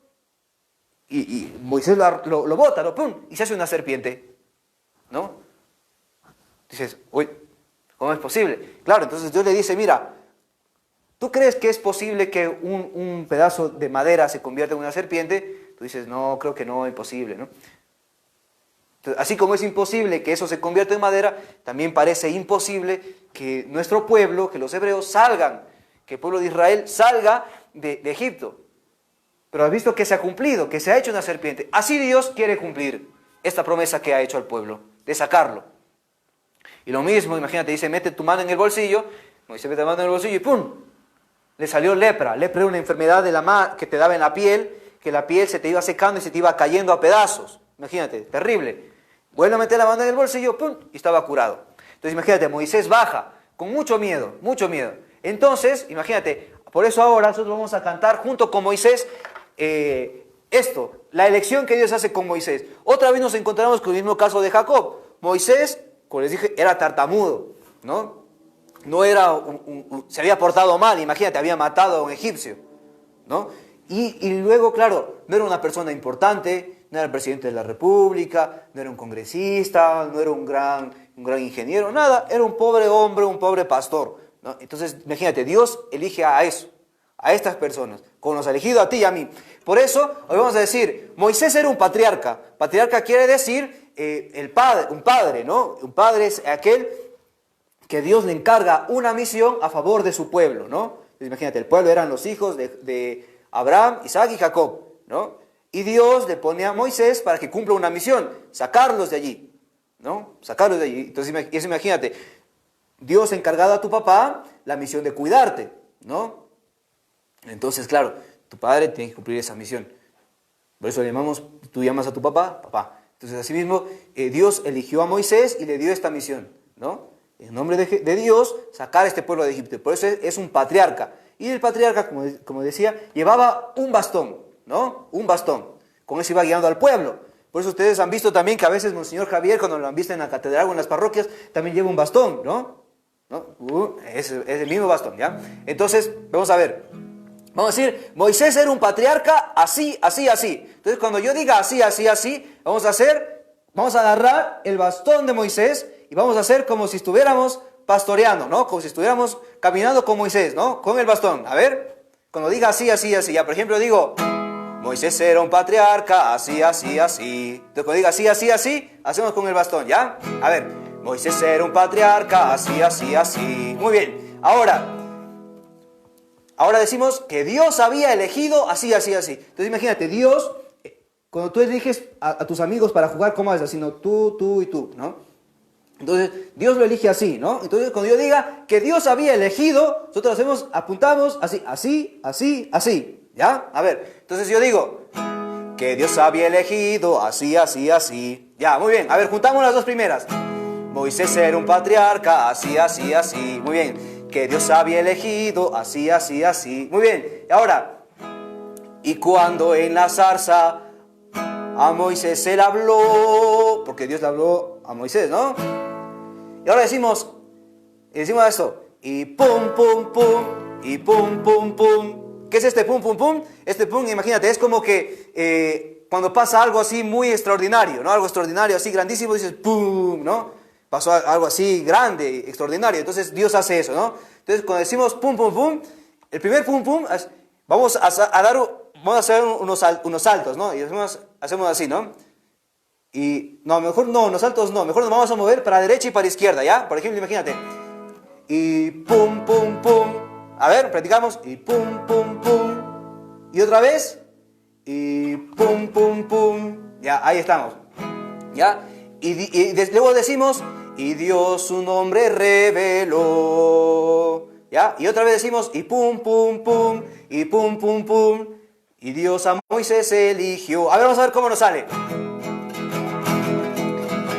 S1: Y Moisés lo bota, ¿no? ¡Pum! Y se hace una serpiente, ¿no? Dices, uy, ¿cómo es posible? Claro, entonces Dios le dice, mira, ¿tú crees que es posible que un pedazo de madera se convierta en una serpiente? Tú dices, no, creo que no, es imposible, ¿no? Entonces, así como es imposible que eso se convierta en madera, también parece imposible que nuestro pueblo, que los hebreos salgan, que el pueblo de Israel salga de Egipto. Pero has visto que se ha cumplido, que se ha hecho una serpiente. Así Dios quiere cumplir esta promesa que ha hecho al pueblo, de sacarlo. Y lo mismo, imagínate, dice, mete tu mano en el bolsillo, Moisés mete la mano en el bolsillo y ¡pum! Le salió lepra. Lepra era una enfermedad de que te daba en la piel, que la piel se te iba secando y se te iba cayendo a pedazos. Imagínate, terrible. Vuelve a meter la mano en el bolsillo, ¡pum! Y estaba curado. Entonces imagínate, Moisés baja, con mucho miedo, mucho miedo. Entonces, imagínate, por eso ahora nosotros vamos a cantar junto con Moisés la elección que Dios hace con Moisés. Otra vez nos encontramos con el mismo caso de Jacob. Moisés, como les dije, era tartamudo, ¿no? No era se había portado mal, imagínate, había matado a un egipcio, ¿no? Y luego, claro, no era una persona importante, no era el presidente de la República, no era un congresista, no era un gran ingeniero, nada, era un pobre hombre, un pobre pastor, ¿no? Entonces, imagínate, Dios elige a eso, a estas personas, como nos ha elegido a ti y a mí. Por eso, hoy vamos a decir, Moisés era un patriarca. Patriarca quiere decir un padre, ¿no? Un padre es aquel que Dios le encarga una misión a favor de su pueblo, ¿no? Entonces, imagínate, el pueblo eran los hijos de Abraham, Isaac y Jacob, ¿no? Y Dios le pone a Moisés para que cumpla una misión, sacarlos de allí, ¿no? Sacarlos de allí. Entonces, imagínate, Dios ha encargado a tu papá la misión de cuidarte, ¿no? Entonces, claro, tu padre tiene que cumplir esa misión. Por eso tú llamas a tu papá, papá. Entonces, asimismo, Dios eligió a Moisés y le dio esta misión, ¿no? En nombre de Dios, sacar a este pueblo de Egipto. Por eso es un patriarca. Y el patriarca, como decía, llevaba un bastón, ¿no? Un bastón. Con eso iba guiando al pueblo. Por eso ustedes han visto también que a veces Monseñor Javier, cuando lo han visto en la catedral o en las parroquias, también lleva un bastón, ¿no? Es el mismo bastón, ¿ya? Entonces, vamos a ver. Vamos a decir, Moisés era un patriarca así, así, así. Entonces, cuando yo diga así, así, así, vamos a agarrar el bastón de Moisés y vamos a hacer como si estuviéramos pastoreando, ¿no? Como si estuviéramos caminando con Moisés, ¿no? Con el bastón. A ver, cuando diga así, así, así. Ya, por ejemplo, digo, Moisés era un patriarca así, así, así. Entonces, cuando diga así, así, así, hacemos con el bastón, ¿ya? A ver, Moisés era un patriarca así, así, así. Muy bien. Ahora decimos que Dios había elegido así, así, así. Entonces imagínate, Dios, cuando tú eliges a tus amigos para jugar, ¿cómo es? Así, no, tú y tú, ¿no? Entonces Dios lo elige así, ¿no? Entonces cuando yo diga que Dios había elegido, nosotros apuntamos así, así, así, así, ¿ya? A ver, entonces yo digo que Dios había elegido así, así, así. Ya, muy bien. A ver, juntamos las dos primeras. Moisés era un patriarca así, así, así. Muy bien. Que Dios había elegido así, así, así. Muy bien. Y ahora, y cuando en la zarza a Moisés se le habló, porque Dios le habló a Moisés, ¿no? Y ahora decimos esto, y pum, pum, pum, y pum, pum, pum. ¿Qué es este pum, pum, pum? Este pum, imagínate, es como que cuando pasa algo así muy extraordinario, ¿no? Algo extraordinario, así grandísimo, dices pum, ¿no? Pasó algo así grande, extraordinario. Entonces Dios hace eso, ¿no? Entonces cuando decimos pum, pum, pum, el primer pum, pum, vamos a hacer unos saltos, ¿no? Y hacemos así, ¿no? Y no, mejor no, unos saltos no, mejor nos vamos a mover para la derecha y para la izquierda, ¿ya? Por ejemplo, imagínate. Y pum, pum, pum. A ver, practicamos. Y pum, pum, pum. Y otra vez. Y pum, pum, pum. Ya, ahí estamos. ¿Ya? Y luego decimos, y Dios su nombre reveló. ¿Ya? Y otra vez decimos, y pum, pum, pum, y pum, pum, pum. Y Dios a Moisés eligió. A ver, vamos a ver cómo nos sale.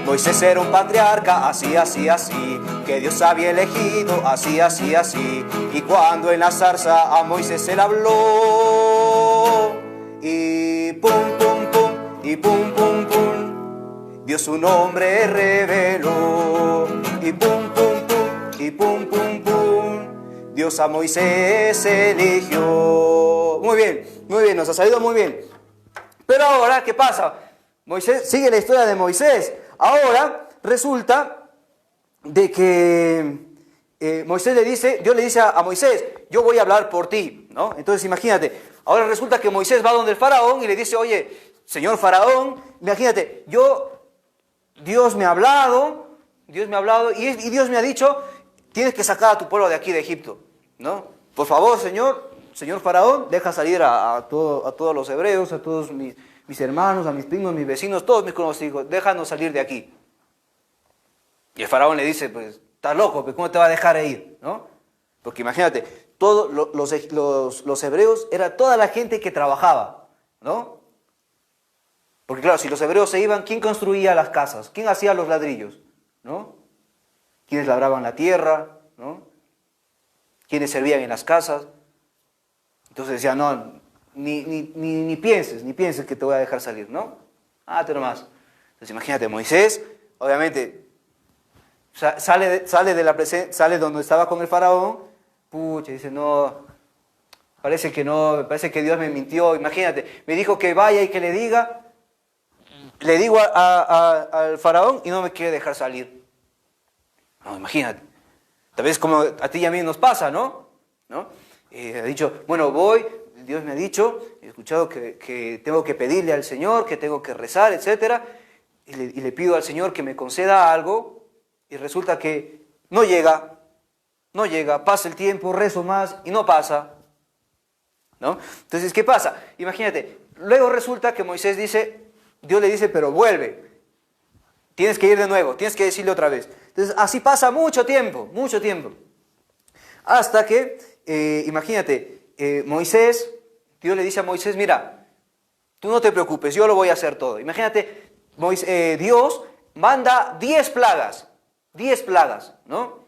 S1: Moisés era un patriarca así, así, así. Que Dios había elegido así, así, así. Y cuando en la zarza a Moisés se le habló. Y pum, pum, pum, y pum, pum, pum. Dios su nombre reveló. Y pum, pum, pum, y pum, pum, pum. Dios a Moisés eligió. Muy bien, nos ha salido muy bien. Pero ahora, ¿qué pasa? Moisés, sigue la historia de Moisés. Ahora resulta de que Moisés le dice, Dios le dice a Moisés, yo voy a hablar por ti, ¿no? Entonces imagínate, ahora resulta que Moisés va donde el faraón y le dice, oye, señor faraón, imagínate, Dios me ha hablado y Dios me ha dicho, tienes que sacar a tu pueblo de aquí de Egipto, ¿no? Por favor, señor faraón, deja salir a todos los hebreos, a todos mis hermanos, a mis primos, mis vecinos, todos mis conocidos, déjanos salir de aquí. Y el faraón le dice, pues, estás loco, pues, ¿cómo te va a dejar ir? ¿No? Porque imagínate, todos los hebreos era toda la gente que trabajaba, ¿no? Porque claro, si los hebreos se iban, ¿quién construía las casas? ¿Quién hacía los ladrillos? ¿No? ¿Quiénes labraban la tierra? ¿No? ¿Quiénes servían en las casas? Entonces decía, no, ni pienses que te voy a dejar salir, ¿no? Te nomás. Entonces imagínate, Moisés, obviamente, sale donde estaba con el faraón, pucha, dice, no, parece que Dios me mintió, imagínate, me dijo que vaya y que le digo al faraón y no me quiere dejar salir. No, imagínate, tal vez como a ti y a mí nos pasa, ¿no? Ha dicho, bueno, voy, Dios me ha dicho, he escuchado que tengo que pedirle al Señor, que tengo que rezar, etc. Y le pido al Señor que me conceda algo, y resulta que no llega, pasa el tiempo, rezo más y no pasa, ¿no? Entonces, ¿qué pasa? Imagínate, luego resulta que Dios le dice, pero vuelve, tienes que ir de nuevo, tienes que decirle otra vez. Entonces, así pasa mucho tiempo, hasta que, imagínate, Dios le dice a Moisés, mira, tú no te preocupes, yo lo voy a hacer todo. Imagínate, Dios manda 10 plagas, ¿no?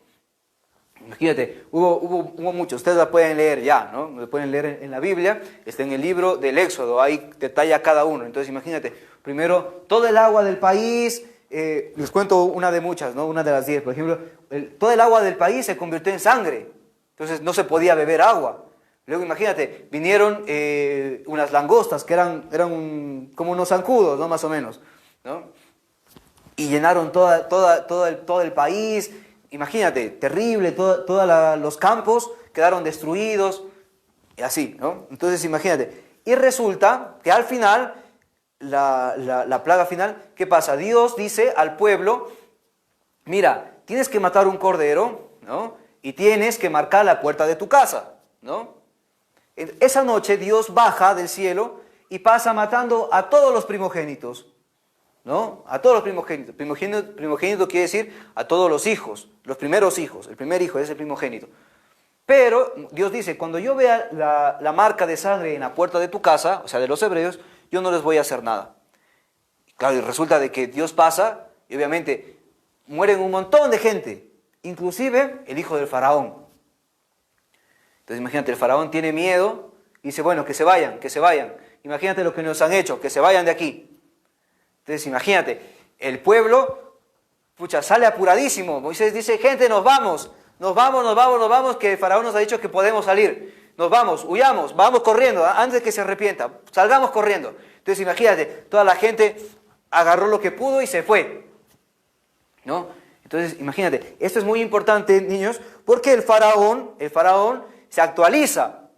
S1: Imagínate, hubo muchos, ustedes la pueden leer ya, ¿no? Lo pueden leer en la Biblia, está en el libro del Éxodo, ahí detalla cada uno. Entonces imagínate, primero, todo el agua del país, les cuento una de muchas, ¿no? Una de las 10, por ejemplo, todo el agua del país se convirtió en sangre, entonces no se podía beber agua. Luego imagínate, vinieron unas langostas que eran como unos zancudos, ¿no? Más o menos, ¿no? Y llenaron todo el país. Imagínate, terrible, todos los campos quedaron destruidos, y así, ¿no? Entonces imagínate, y resulta que al final, la plaga final, ¿qué pasa? Dios dice al pueblo, mira, tienes que matar un cordero, ¿no? Y tienes que marcar la puerta de tu casa, ¿no? Esa noche Dios baja del cielo y pasa matando a todos los primogénitos, ¿no? A todos los primogénitos. Primogénito quiere decir a todos los hijos, los primeros hijos. El primer hijo es el primogénito. Pero Dios dice, cuando yo vea la marca de sangre en la puerta de tu casa, o sea, de los hebreos, yo no les voy a hacer nada. Claro, y resulta de que Dios pasa y obviamente mueren un montón de gente, inclusive el hijo del faraón. Entonces imagínate, el faraón tiene miedo y dice, bueno, que se vayan. Imagínate lo que nos han hecho, que se vayan de aquí. Entonces imagínate, el pueblo, sale apuradísimo. Moisés dice, gente, nos vamos, que el faraón nos ha dicho que podemos salir. Nos vamos, huyamos, vamos corriendo, antes de que se arrepienta, salgamos corriendo. Entonces imagínate, toda la gente agarró lo que pudo y se fue, ¿no? Entonces imagínate, esto es muy importante, niños, porque el faraón se actualiza,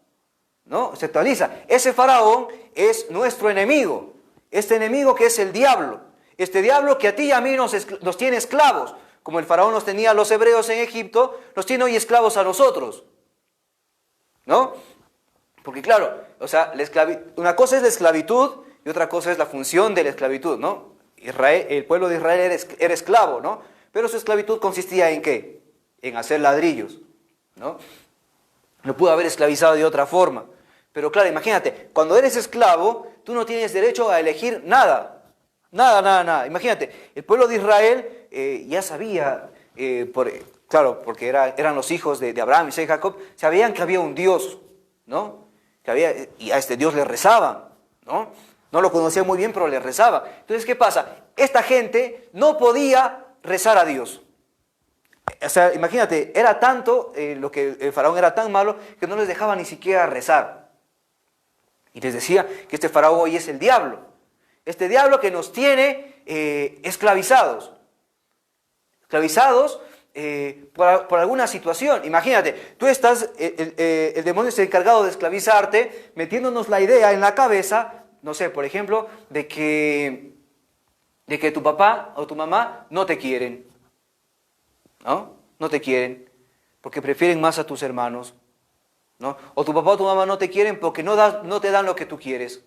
S1: ¿no? Se actualiza. Ese faraón es nuestro enemigo. Este enemigo que es el diablo, este diablo que a ti y a mí nos tiene esclavos, como el faraón nos tenía a los hebreos en Egipto, nos tiene hoy esclavos a nosotros, ¿no? Porque claro, o sea, una cosa es la esclavitud y otra cosa es la función de la esclavitud, ¿no? El pueblo de Israel era esclavo, ¿no? Pero su esclavitud consistía ¿en qué? En hacer ladrillos, ¿no? No pudo haber esclavizado de otra forma. Pero claro, imagínate, cuando eres esclavo, tú no tienes derecho a elegir nada. Nada. Imagínate, el pueblo de Israel ya sabía, porque eran los hijos de Abraham, Isaac y Jacob, sabían que había un Dios, ¿no? Y a este Dios le rezaban, ¿no? No lo conocían muy bien, pero le rezaban. Entonces, ¿qué pasa? Esta gente no podía rezar a Dios. O sea, imagínate, era tanto, lo que el faraón era tan malo, que no les dejaba ni siquiera rezar. Y les decía que este faraón hoy es el diablo. Este diablo que nos tiene esclavizados. Esclavizados por alguna situación. Imagínate, tú estás, el demonio es el encargado de esclavizarte, metiéndonos la idea en la cabeza, no sé, por ejemplo, de que tu papá o tu mamá no te quieren. ¿No? No te quieren, porque prefieren más a tus hermanos. ¿No? O tu papá o tu mamá no te quieren porque no te dan lo que tú quieres.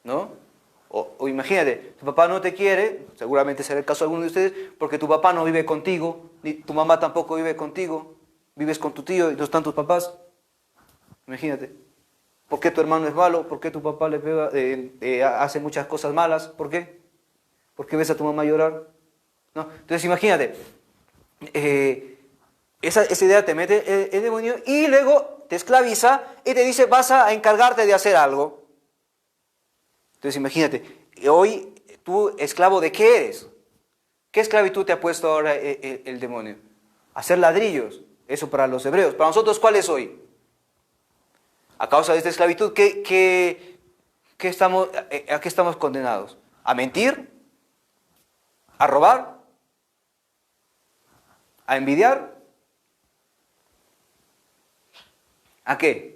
S1: ¿No? O imagínate, tu papá no te quiere, seguramente será el caso de alguno de ustedes, porque tu papá no vive contigo, ni tu mamá tampoco vive contigo, vives con tu tío y no están tus papás. Imagínate. ¿Por qué tu hermano es malo? ¿Por qué tu papá le pega, hace muchas cosas malas? ¿Por qué? ¿Por qué ves a tu mamá llorar? ¿No? Entonces imagínate, esa idea te mete el demonio y luego te esclaviza y te dice vas a encargarte de hacer algo. Entonces imagínate, hoy tú esclavo de qué eres. ¿Qué esclavitud te ha puesto ahora el demonio? Hacer ladrillos, eso para los hebreos. Para nosotros, ¿cuál es hoy? A causa de esta esclavitud, ¿a qué estamos condenados? ¿A mentir? ¿A robar? ¿A envidiar? ¿A qué?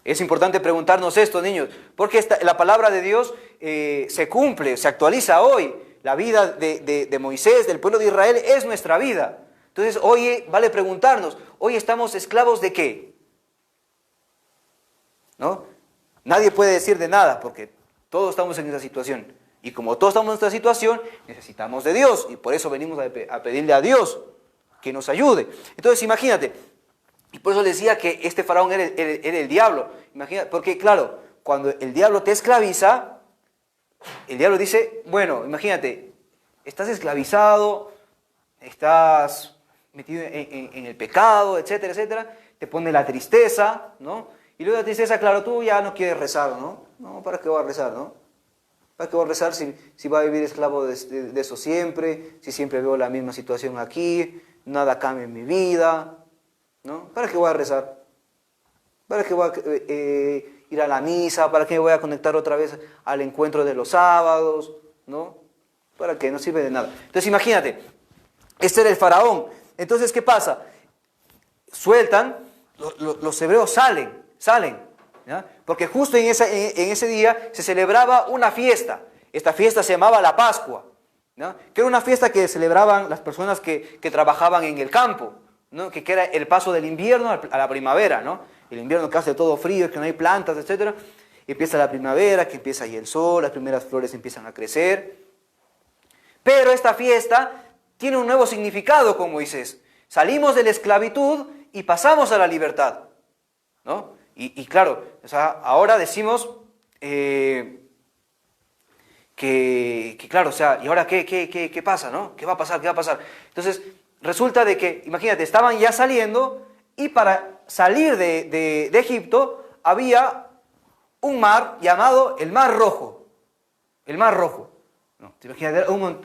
S1: Es importante preguntarnos esto, niños, porque la palabra de Dios se cumple, se actualiza hoy. La vida de Moisés, del pueblo de Israel, es nuestra vida. Entonces, hoy vale preguntarnos, ¿hoy estamos esclavos de qué? ¿No? Nadie puede decir de nada, porque todos estamos en esa situación. Y como todos estamos en esta situación, necesitamos de Dios, y por eso venimos a pedirle a Dios que nos ayude. Entonces, imagínate, y por eso les decía que este faraón era el diablo. Imagínate, porque claro, cuando el diablo te esclaviza, el diablo dice, bueno, imagínate, estás esclavizado, estás metido en el pecado, etcétera, etcétera, te pone la tristeza, ¿no? Y luego la tristeza, claro, tú ya no quieres rezar, ¿no? No, ¿para qué voy a rezar, no? ¿Para qué voy a rezar si va a vivir esclavo de eso siempre? Si siempre veo la misma situación aquí, nada cambia en mi vida, ¿no? ¿Para qué voy a rezar? ¿Para qué voy a ir a la misa? ¿Para qué me voy a conectar otra vez al encuentro de los sábados? ¿No? ¿Para qué? No sirve de nada. Entonces imagínate, este era el faraón. Entonces, ¿qué pasa? Sueltan, los hebreos salen, ¿ya? Porque justo en ese día se celebraba una fiesta. Esta fiesta se llamaba la Pascua, ¿no? Que era una fiesta que celebraban las personas que trabajaban en el campo, ¿no? Que era el paso del invierno a la primavera, ¿no? El invierno que hace todo frío, que no hay plantas, etc. Empieza la primavera, que empieza ahí el sol, las primeras flores empiezan a crecer. Pero esta fiesta tiene un nuevo significado con Moisés. Salimos de la esclavitud y pasamos a la libertad, ¿no? Y claro, o sea, ahora decimos que claro, o sea, ¿y ahora qué pasa, no? ¿Qué va a pasar? ¿Qué va a pasar? Entonces, resulta de que, imagínate, estaban ya saliendo y para salir de Egipto había un mar llamado el Mar Rojo. El Mar Rojo. No, te imaginas,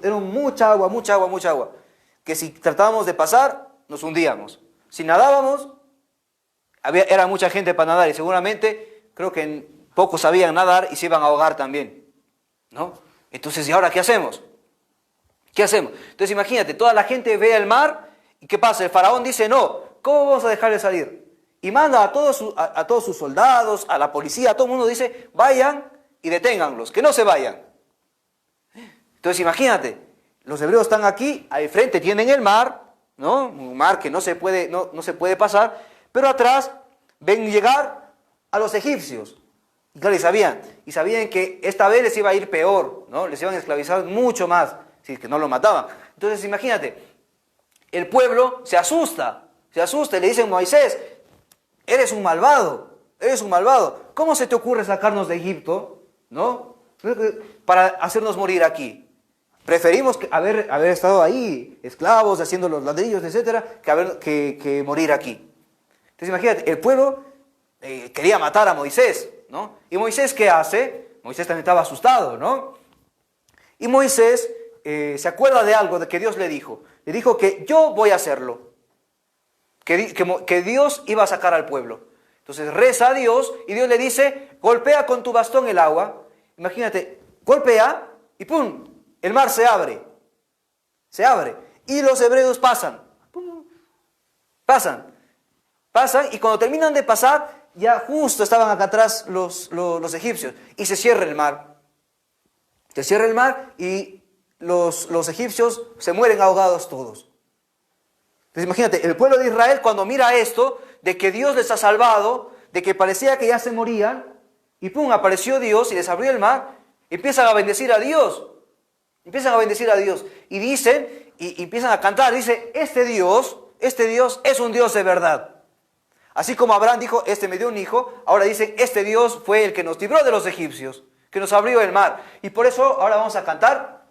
S1: era mucha agua, que si tratábamos de pasar, nos hundíamos. Si nadábamos, era mucha gente para nadar y seguramente, creo que pocos sabían nadar y se iban a ahogar también, ¿no? Entonces, ¿y ahora qué hacemos? ¿Qué hacemos? Entonces, imagínate, toda la gente ve el mar y ¿qué pasa? El faraón dice, no, ¿cómo vamos a dejarle salir? Y manda a todos sus soldados, a la policía, a todo el mundo dice, vayan y deténganlos, que no se vayan. Entonces imagínate, los hebreos están aquí, al frente tienen el mar, ¿no? Un mar que no se puede pasar, pero atrás ven llegar a los egipcios. Y claro, y sabían que esta vez les iba a ir peor, ¿no? Les iban a esclavizar mucho más, si es que no lo mataban. Entonces imagínate, el pueblo se asusta y le dicen, Moisés, eres un malvado. ¿Cómo se te ocurre sacarnos de Egipto, ¿no? Para hacernos morir aquí. Preferimos haber estado ahí, esclavos, haciendo los ladrillos, etcétera, que morir aquí. Entonces imagínate, el pueblo quería matar a Moisés, ¿no? ¿Y Moisés qué hace? Moisés también estaba asustado, ¿no? Y Moisés se acuerda de algo de que Dios le dijo. Le dijo que yo voy a hacerlo. Que Dios iba a sacar al pueblo. Entonces reza a Dios y Dios le dice, golpea con tu bastón el agua. imagínate, golpea y ¡pum! El mar se abre. Se abre. Y los hebreos pasan. ¡Pum! Pasan y cuando terminan de pasar, ya justo estaban acá atrás los egipcios. Y se cierra el mar. Se cierra el mar y los egipcios se mueren ahogados todos. Entonces imagínate, el pueblo de Israel cuando mira esto, de que Dios les ha salvado, de que parecía que ya se morían, y ¡pum! Apareció Dios y les abrió el mar, empiezan a bendecir a Dios. Empiezan a bendecir a Dios. Y dicen, y empiezan a cantar, dice, este Dios es un Dios de verdad. Así como Abraham dijo, este me dio un hijo, ahora dicen, este Dios fue el que nos libró de los egipcios, que nos abrió el mar. Y por eso ahora vamos a cantar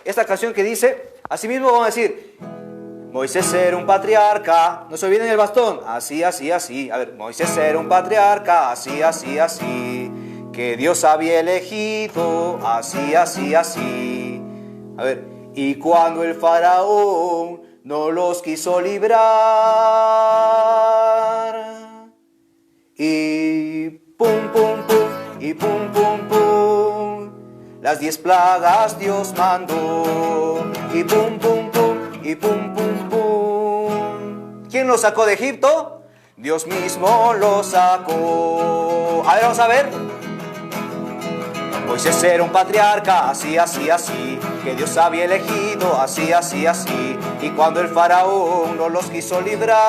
S1: esta canción que dice, asimismo vamos a decir, Moisés era un patriarca, no se olviden el bastón, así, así, así. A ver, Moisés era un patriarca, así, así, así, que Dios había elegido, así, así, así. A ver, y cuando el faraón no los quiso librar, y pum, pum, pum, y pum, pum, pum, las 10 plagas Dios mandó, y pum, pum, pum, y pum, pum, pum. ¿Quién los sacó de Egipto? Dios mismo los sacó. A ver, vamos a ver. Moisés era un patriarca, así, así, así, que Dios había elegido, así, así, así, y cuando el faraón no los quiso librar,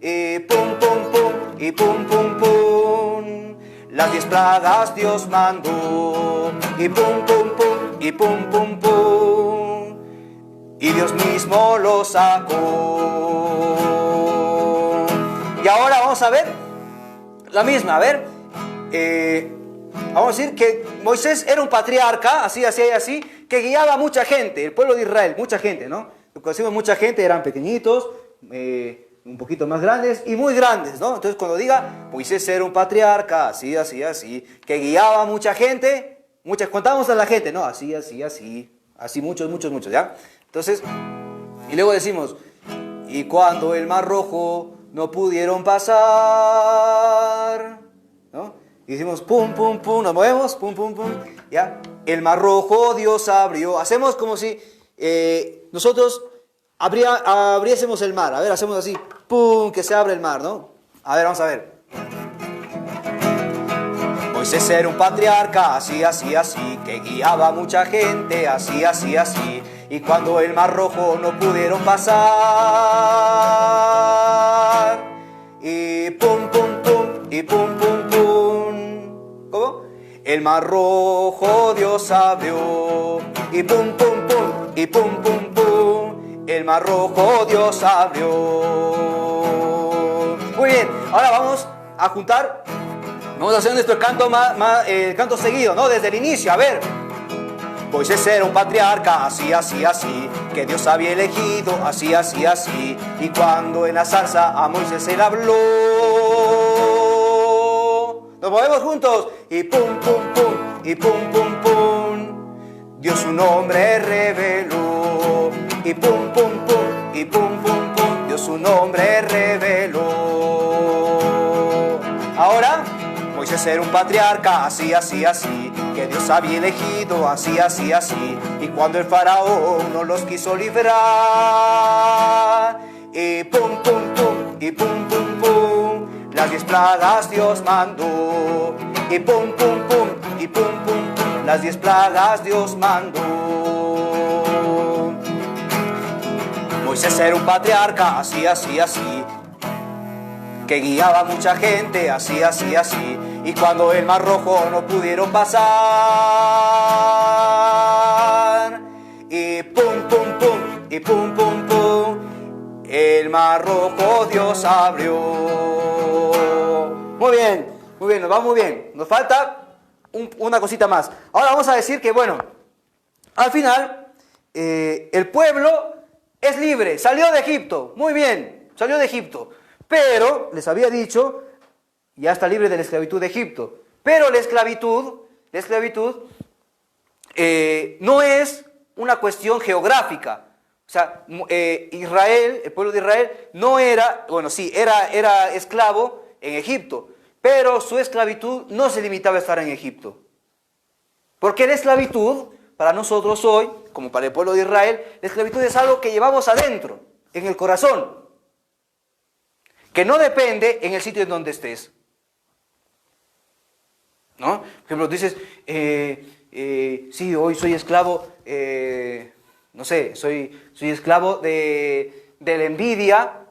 S1: y pum, pum, pum, y pum, pum, pum, las 10 plagas Dios mandó, y pum, pum, pum, y pum, pum, pum, y Dios mismo los sacó. Y ahora vamos a ver la misma, a ver. Vamos a decir que Moisés era un patriarca, así, así, así, que guiaba a mucha gente, el pueblo de Israel, mucha gente, ¿no? Lo que decimos mucha gente, eran pequeñitos, un poquito más grandes y muy grandes, ¿no? Entonces cuando diga Moisés era un patriarca, así, así, así, que guiaba a mucha gente, contamos a la gente, ¿no? Así, así, así, así, muchos, muchos, muchos, ¿ya? Entonces, y luego decimos, y cuando el mar rojo no pudieron pasar, ¿no? Y decimos pum, pum, pum, nos movemos, pum, pum, pum, ¿ya? El mar rojo Dios abrió. Hacemos como si nosotros abriésemos el mar. A ver, hacemos así, pum, que se abre el mar, ¿no? A ver, vamos a ver. Moisés era un patriarca, así, así, así, que guiaba a mucha gente, así, así, así. Y cuando el mar rojo no pudieron pasar, y pum, pum, pum, y pum, pum, pum. ¿Cómo? El mar rojo Dios abrió, y pum, pum, pum, y pum, pum, pum. El mar rojo Dios abrió. Muy bien, ahora vamos a juntar, vamos a hacer nuestro canto, canto seguido, ¿no? Desde el inicio, a ver. Moisés era un patriarca, así, así, así, que Dios había elegido, así, así, así. Y cuando en la zarza a Moisés él habló, nos movemos juntos, y pum, pum, pum, y pum, pum, pum, Dios su nombre reveló, y pum, pum, pum, y pum, pum, pum, Dios su nombre reveló. Ahora, Moisés era un patriarca, así, así, así, que Dios había elegido, así, así, así. Y cuando el faraón no los quiso librar, y pum, pum, pum, y pum, pum, pum, las 10 plagas Dios mandó, y pum, pum, pum, y pum, pum, pum, las 10 plagas Dios mandó. Moisés era un patriarca, así, así, así, que guiaba a mucha gente, así, así, así. Y cuando el mar rojo no pudieron pasar, y pum, pum, pum, y pum, pum, pum, el mar rojo Dios abrió. Muy bien, nos va muy bien. Nos falta una cosita más. Ahora vamos a decir que, bueno, al final, el pueblo es libre, salió de Egipto, muy bien, salió de Egipto. Pero, les había dicho, ya está libre de la esclavitud de Egipto. Pero la esclavitud no es una cuestión geográfica. O sea, Israel, el pueblo de Israel, no era, bueno, sí, era esclavo en Egipto, pero su esclavitud no se limitaba a estar en Egipto. Porque la esclavitud, para nosotros hoy, como para el pueblo de Israel, la esclavitud es algo que llevamos adentro, en el corazón, que no depende en el sitio en donde estés. ¿No? Por ejemplo, dices, sí, hoy soy esclavo, no sé, soy esclavo de la envidia,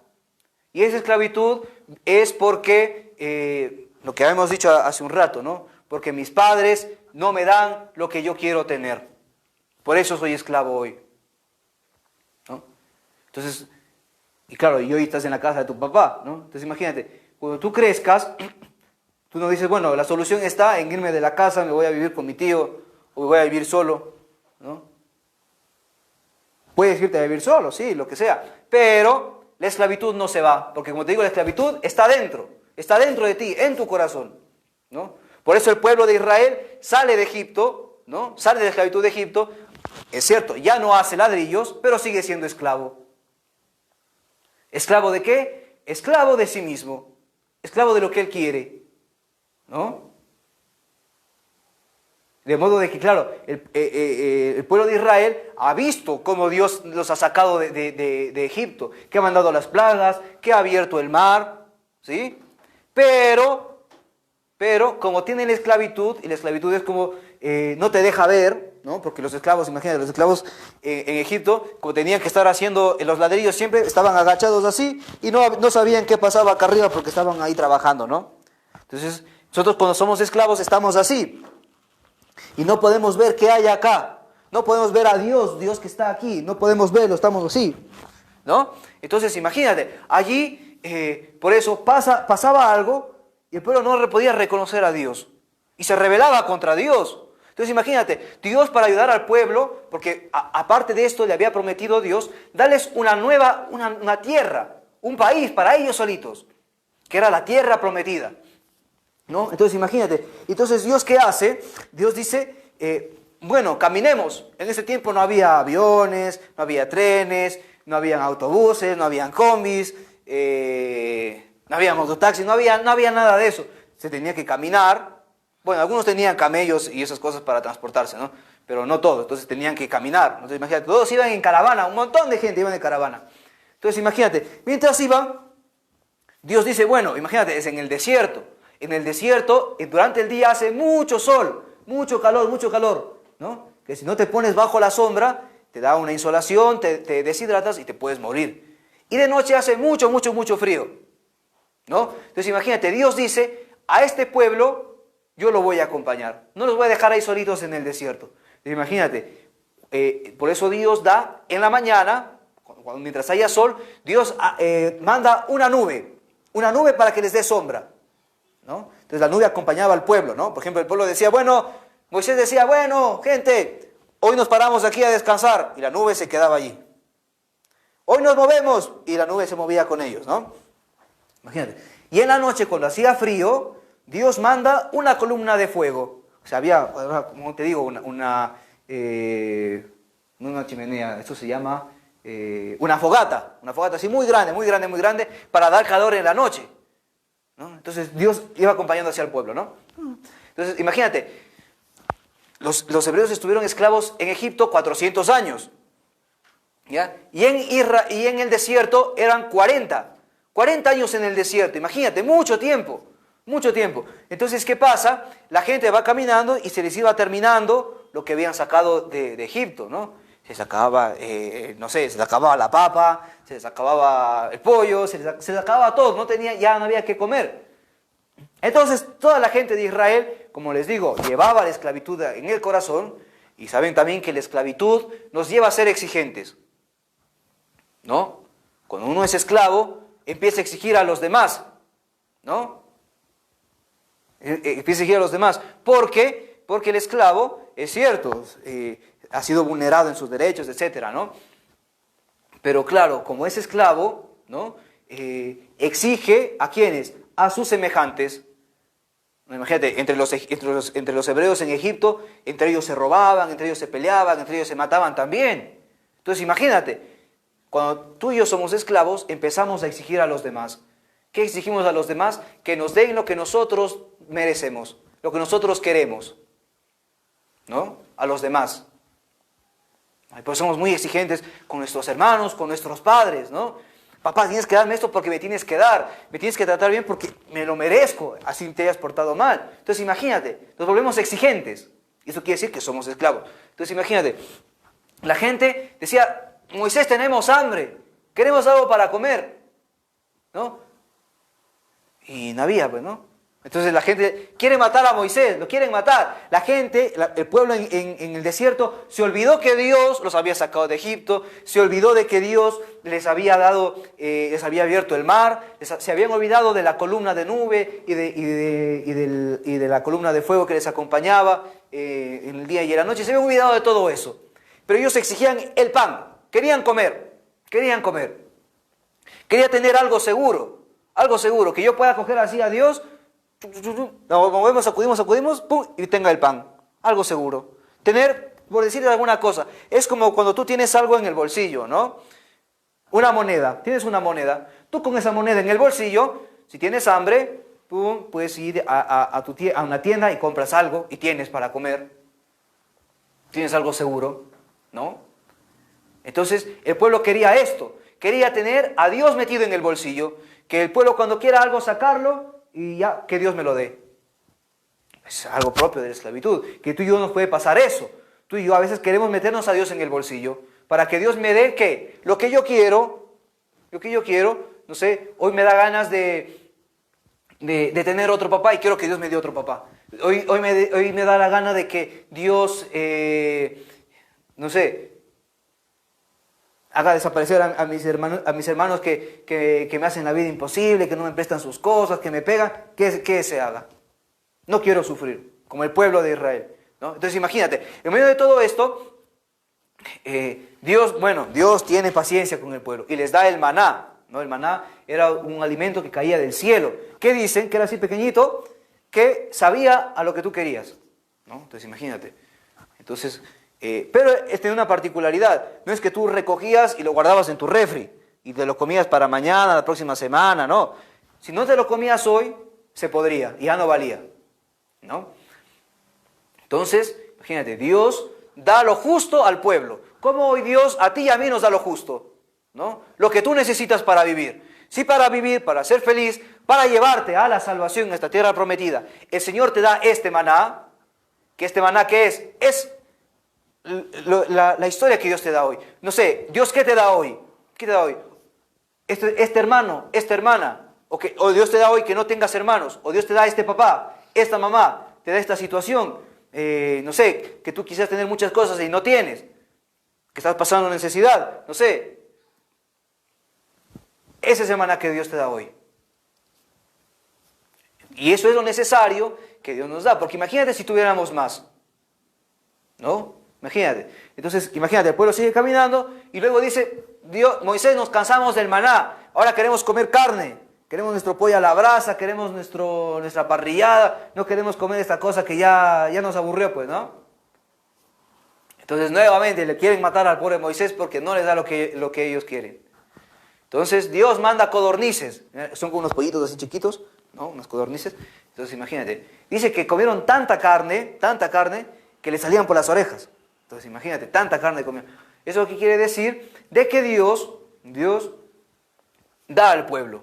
S1: y esa esclavitud es porque, lo que habíamos dicho hace un rato, ¿no? Porque mis padres no me dan lo que yo quiero tener. Por eso soy esclavo hoy, ¿no? Entonces, y claro, y hoy estás en la casa de tu papá, ¿no? Entonces imagínate, cuando tú crezcas, tú no dices, bueno, la solución está en irme de la casa, me voy a vivir con mi tío, o me voy a vivir solo, ¿no? Puedes irte a vivir solo, sí, lo que sea, pero la esclavitud no se va, porque como te digo, la esclavitud está dentro de ti, en tu corazón, ¿no? Por eso el pueblo de Israel sale de Egipto, ¿no? Sale de la esclavitud de Egipto, es cierto, ya no hace ladrillos, pero sigue siendo esclavo. ¿Esclavo de qué? Esclavo de sí mismo, esclavo de lo que él quiere, ¿no? De modo de que, claro, el pueblo de Israel ha visto cómo Dios los ha sacado de Egipto, que ha mandado las plagas, que ha abierto el mar, ¿sí? Pero como tienen la esclavitud, y la esclavitud es como no te deja ver, ¿no? Porque los esclavos, imagínate, los esclavos en Egipto, como tenían que estar haciendo los ladrillos siempre, estaban agachados así y no sabían qué pasaba acá arriba porque estaban ahí trabajando, ¿no? Entonces, nosotros cuando somos esclavos estamos así y no podemos ver qué hay acá, no podemos ver a Dios, Dios que está aquí, no podemos verlo, estamos así, ¿no? Entonces, imagínate, allí, por eso pasaba algo y el pueblo no podía reconocer a Dios y se rebelaba contra Dios. Entonces imagínate, Dios para ayudar al pueblo, porque aparte de esto le había prometido Dios, darles una tierra, un país para ellos solitos, que era la tierra prometida, ¿no? Entonces imagínate, entonces Dios ¿qué hace? Dios dice, bueno, caminemos. En ese tiempo no había aviones, no había trenes, no habían autobuses, no habían combis, no había mototaxis, no había nada de eso. Se tenía que caminar. Bueno, algunos tenían camellos y esas cosas para transportarse, ¿no? Pero no todos, entonces tenían que caminar. Entonces imagínate, todos iban en caravana, un montón de gente iban en caravana. Entonces imagínate, mientras iban, Dios dice, bueno, imagínate, es en el desierto. En el desierto, durante el día hace mucho sol, mucho calor, ¿no? Que si no te pones bajo la sombra, te da una insolación, te deshidratas y te puedes morir. Y de noche hace mucho frío, ¿no? Entonces imagínate, Dios dice, a este pueblo yo lo voy a acompañar, no los voy a dejar ahí solitos en el desierto. Entonces, imagínate, por eso Dios da en la mañana, mientras haya sol, Dios manda una nube para que les dé sombra, ¿no? Entonces la nube acompañaba al pueblo, ¿no? Por ejemplo, el pueblo decía, bueno, Moisés decía, bueno, gente, hoy nos paramos aquí a descansar, y la nube se quedaba allí. Hoy nos movemos, y la nube se movía con ellos, ¿no? Imagínate. Y en la noche, cuando hacía frío, Dios manda una columna de fuego. O sea, había, como te digo, una chimenea, esto se llama una fogata así muy grande, para dar calor en la noche, ¿no? Entonces Dios iba acompañando hacia el pueblo, ¿no? Entonces, imagínate, los hebreos estuvieron esclavos en Egipto 400 años, ¿ya? Y en el desierto eran 40 años en el desierto, imagínate, mucho tiempo. Entonces, ¿qué pasa? La gente va caminando y se les iba terminando lo que habían sacado de Egipto, ¿no? Se les acababa, se les acababa la papa, se les acababa el pollo, se les acababa todo, ya no había que comer. Entonces, toda la gente de Israel, como les digo, llevaba la esclavitud en el corazón, y saben también que la esclavitud nos lleva a ser exigentes, ¿no? Cuando uno es esclavo, empieza a exigir a los demás, ¿no? Empieza a exigir a los demás. ¿Por qué? Porque el esclavo, es cierto, ha sido vulnerado en sus derechos, etcétera, ¿no? Pero claro, como es esclavo, ¿no? Exige ¿a quiénes? A sus semejantes. Imagínate, entre los hebreos en Egipto, entre ellos se robaban, entre ellos se peleaban, entre ellos se mataban también. Entonces imagínate, cuando tú y yo somos esclavos, empezamos a exigir a los demás. ¿Qué exigimos a los demás? Que nos den lo que nosotros merecemos, lo que nosotros queremos, ¿no? A los demás. Pues somos muy exigentes con nuestros hermanos, con nuestros padres, ¿no? Papá, tienes que darme esto porque me tienes que dar, me tienes que tratar bien porque me lo merezco, así te hayas portado mal. Entonces imagínate, nos volvemos exigentes. Y eso quiere decir que somos esclavos. Entonces imagínate, la gente decía, Moisés, tenemos hambre, queremos algo para comer, ¿no? Y no había, pues, ¿no? Entonces la gente quiere matar a Moisés, lo quieren matar. La gente, el pueblo en el desierto, se olvidó que Dios los había sacado de Egipto, se olvidó de que Dios les había dado, les había abierto el mar, se habían olvidado de la columna de nube y de la columna de fuego que les acompañaba en el día y en la noche. Se habían olvidado de todo eso. Pero ellos exigían el pan, querían comer. Quería tener algo seguro, que yo pueda coger así a Dios. Nos movemos, sacudimos, pum, y tenga el pan. Algo seguro. Tener, por decirle alguna cosa, es como cuando tú tienes algo en el bolsillo, ¿no? Una moneda, tienes una moneda. Tú con esa moneda en el bolsillo, si tienes hambre, pum, puedes ir a una tienda y compras algo y tienes para comer. Tienes algo seguro, ¿no? Entonces, el pueblo quería esto. Quería tener a Dios metido en el bolsillo. Que el pueblo cuando quiera algo sacarlo y ya, que Dios me lo dé. Es algo propio de la esclavitud, que tú y yo nos puede pasar eso. Tú y yo a veces queremos meternos a Dios en el bolsillo, para que Dios me dé, ¿qué? Lo que yo quiero, no sé, hoy me da ganas de tener otro papá y quiero que Dios me dé otro papá. Hoy me da la gana de que Dios, no sé, haga desaparecer a mis hermanos que me hacen la vida imposible, que no me prestan sus cosas, que me pegan, que se haga. No quiero sufrir, como el pueblo de Israel, ¿no? Entonces imagínate, en medio de todo esto, Dios tiene paciencia con el pueblo y les da el maná, ¿no? El maná era un alimento que caía del cielo. ¿Qué dicen? Que era así pequeñito, que sabía a lo que tú querías, ¿no? Entonces imagínate. Entonces... pero tiene una particularidad, no es que tú recogías y lo guardabas en tu refri y te lo comías para mañana, la próxima semana, no. Si no te lo comías hoy, se podría y ya no valía, ¿no? Entonces, imagínate, Dios da lo justo al pueblo. ¿Cómo hoy Dios a ti y a mí nos da lo justo? ¿No? Lo que tú necesitas para vivir. Sí, para vivir, para ser feliz, para llevarte a la salvación en esta tierra prometida. El Señor te da este maná, que este maná, ¿qué es? Es la historia que Dios te da hoy. No sé, Dios, ¿qué te da hoy? ¿Qué te da hoy? Este hermano, esta hermana, o Dios te da hoy que no tengas hermanos, o Dios te da este papá, esta mamá, te da esta situación, no sé, que tú quisieras tener muchas cosas y no tienes, que estás pasando necesidad, no sé. Esa es el maná que Dios te da hoy. Y eso es lo necesario que Dios nos da, porque imagínate si tuviéramos más, ¿no? Imagínate. Entonces, imagínate, el pueblo sigue caminando y luego dice, Moisés, nos cansamos del maná, ahora queremos comer carne, queremos nuestro pollo a la brasa, queremos nuestra parrillada, no queremos comer esta cosa que ya nos aburrió, pues, ¿no? Entonces, nuevamente le quieren matar al pobre Moisés porque no les da lo que ellos quieren. Entonces, Dios manda codornices, son como unos pollitos así chiquitos, ¿no? Unos codornices. Entonces, imagínate, dice que comieron tanta carne, que le salían por las orejas. Entonces imagínate, tanta carne comió. ¿Eso qué quiere decir? De que Dios da al pueblo.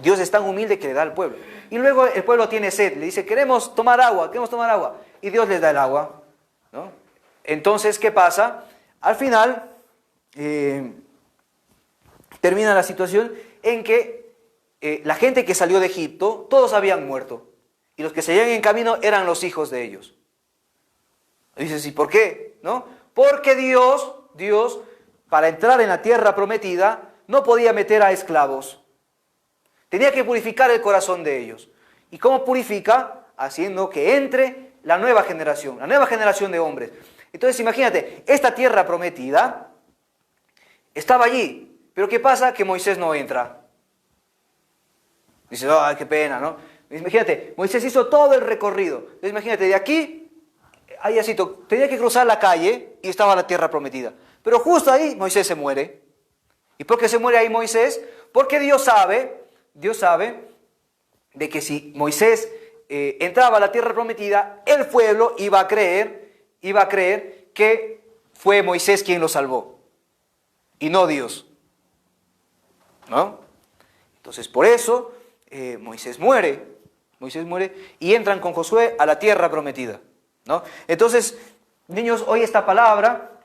S1: Dios es tan humilde que le da al pueblo. Y luego el pueblo tiene sed, le dice, queremos tomar agua. Y Dios les da el agua, ¿no? Entonces, ¿qué pasa? Al final, termina la situación en que la gente que salió de Egipto, todos habían muerto. Y los que seguían en camino eran los hijos de ellos. Dices, ¿y por qué? ¿No? Porque Dios, para entrar en la tierra prometida, no podía meter a esclavos. Tenía que purificar el corazón de ellos. ¿Y cómo purifica? Haciendo que entre la nueva generación de hombres. Entonces, imagínate, esta tierra prometida estaba allí. Pero ¿qué pasa? Que Moisés no entra. Dices, ¡ay, qué pena!, ¿no? Imagínate, Moisés hizo todo el recorrido. Entonces, imagínate, de aquí... Ahí así, tenía que cruzar la calle y estaba la tierra prometida. Pero justo ahí Moisés se muere. ¿Y por qué se muere ahí Moisés? Porque Dios sabe Dios sabe de que si Moisés entraba a la tierra prometida, el pueblo iba a creer que fue Moisés quien lo salvó y no Dios, ¿no? Entonces por eso Moisés muere y entran con Josué a la tierra prometida, ¿no? Entonces, niños, hoy esta palabra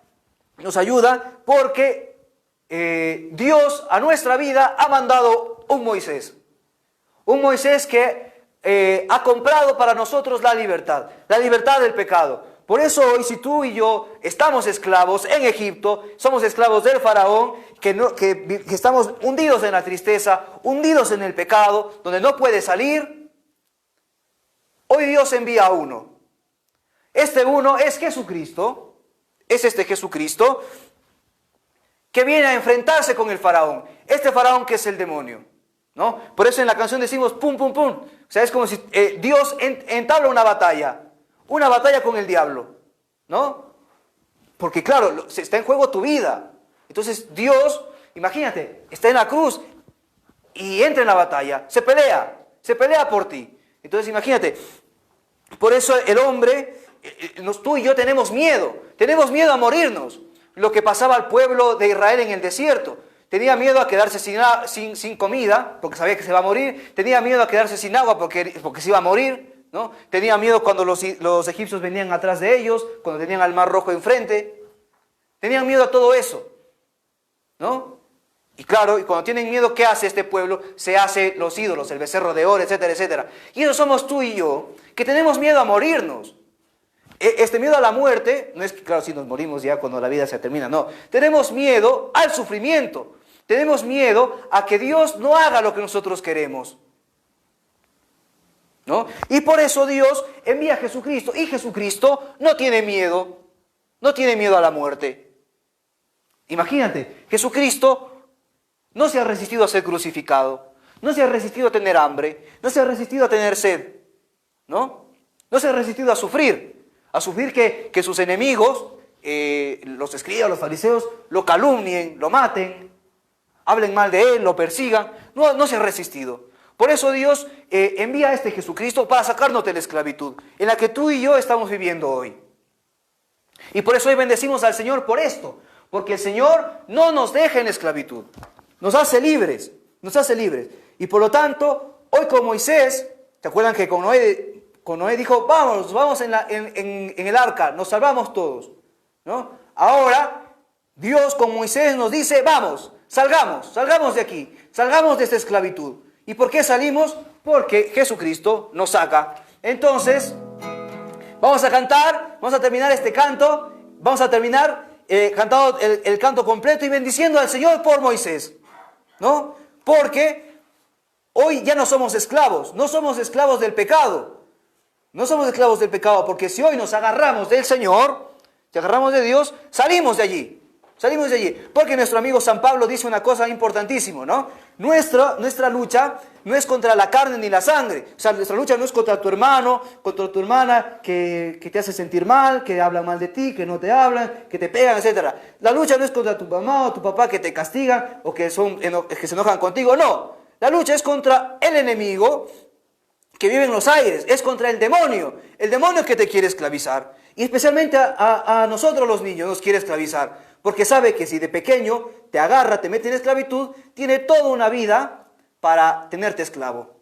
S1: nos ayuda porque Dios a nuestra vida ha mandado un Moisés que ha comprado para nosotros la libertad del pecado. Por eso hoy, si tú y yo estamos esclavos en Egipto, somos esclavos del faraón, que estamos hundidos en la tristeza, hundidos en el pecado, donde no puede salir, hoy Dios envía a uno. Este uno es Jesucristo, es este Jesucristo que viene a enfrentarse con el faraón, este faraón que es el demonio, ¿no? Por eso en la canción decimos pum, pum, pum. O sea, es como si Dios entabla una batalla con el diablo, ¿no? Porque claro, está en juego tu vida. Entonces Dios, imagínate, está en la cruz y entra en la batalla, se pelea por ti. Entonces imagínate, por eso el hombre, tú y yo tenemos miedo a morirnos. Lo que pasaba al pueblo de Israel en el desierto. Tenía miedo a quedarse sin comida, porque sabía que se iba a morir. Tenía miedo a quedarse sin agua, porque se iba a morir, ¿no? Tenía miedo cuando los egipcios venían atrás de ellos, cuando tenían al Mar Rojo enfrente. Tenían miedo a todo eso, ¿no? Y claro, y cuando tienen miedo, ¿qué hace este pueblo? Se hace los ídolos, el becerro de oro, etcétera, etcétera. Y eso somos tú y yo, que tenemos miedo a morirnos. Este miedo a la muerte, no es que, claro, si nos morimos ya cuando la vida se termina, no. Tenemos miedo al sufrimiento. Tenemos miedo a que Dios no haga lo que nosotros queremos, ¿no? Y por eso Dios envía a Jesucristo. Y Jesucristo no tiene miedo a la muerte. Imagínate, Jesucristo no se ha resistido a ser crucificado, no se ha resistido a tener hambre, no se ha resistido a tener sed, ¿no? No se ha resistido a sufrir que sus enemigos, los escribas, los fariseos, lo calumnien, lo maten, hablen mal de él, lo persigan. No se ha resistido. Por eso Dios envía a este Jesucristo para sacarnos de la esclavitud en la que tú y yo estamos viviendo hoy. Y por eso hoy bendecimos al Señor por esto, porque el Señor no nos deja en esclavitud, nos hace libres. Y por lo tanto, hoy con Moisés, ¿te acuerdan que con Noé dijo, vamos en el arca, nos salvamos todos, ¿no? Ahora, Dios con Moisés nos dice, vamos, salgamos de aquí, salgamos de esta esclavitud. ¿Y por qué salimos? Porque Jesucristo nos saca. Entonces, vamos a cantar, vamos a terminar este canto, vamos a terminar cantando el canto completo y bendiciendo al Señor por Moisés, ¿no? Porque hoy ya no somos esclavos del pecado. No somos esclavos del pecado, porque si hoy nos agarramos del Señor, si agarramos de Dios, salimos de allí. Porque nuestro amigo San Pablo dice una cosa importantísima, ¿no? Nuestra lucha no es contra la carne ni la sangre. O sea, nuestra lucha no es contra tu hermano, contra tu hermana que te hace sentir mal, que hablan mal de ti, que no te hablan, que te pegan, etc. La lucha no es contra tu mamá o tu papá que te castigan o que se enojan contigo, no. La lucha es contra el enemigo que vive en los aires, es contra el demonio que te quiere esclavizar. Y especialmente a nosotros los niños nos quiere esclavizar, porque sabe que si de pequeño te agarra, te mete en esclavitud, tiene toda una vida para tenerte esclavo.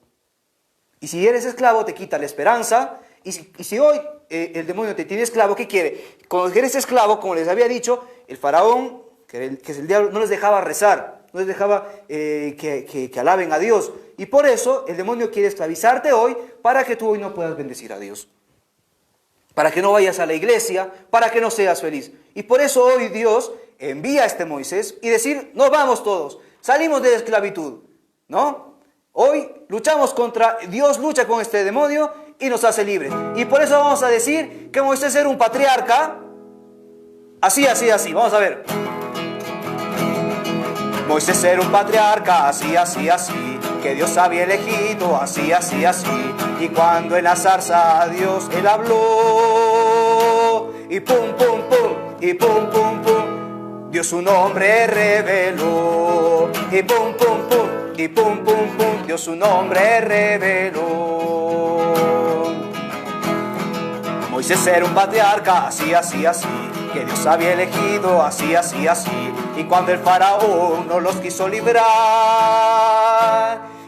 S1: Y si eres esclavo, te quita la esperanza. Y si hoy el demonio te tiene esclavo, ¿qué quiere? Cuando eres esclavo, como les había dicho, el faraón, que es el diablo, no les dejaba rezar, no les dejaba que alaben a Dios. Y por eso el demonio quiere esclavizarte hoy para que tú hoy no puedas bendecir a Dios, para que no vayas a la iglesia, para que no seas feliz. Y por eso hoy Dios envía a este Moisés y decir, nos vamos todos, salimos de la esclavitud, ¿no? Hoy Dios lucha con este demonio y nos hace libres. Y por eso vamos a decir que Moisés era un patriarca, así, vamos a ver. Moisés era un patriarca, así, que Dios había elegido, así. Y cuando en la zarza a Dios él habló, y pum, pum, Dios su nombre reveló, y pum, pum, y pum, pum, pum, Dios su nombre reveló. Moisés era un patriarca, así, así, así, que Dios había elegido, así, así, así. Y cuando el faraón no los quiso librar,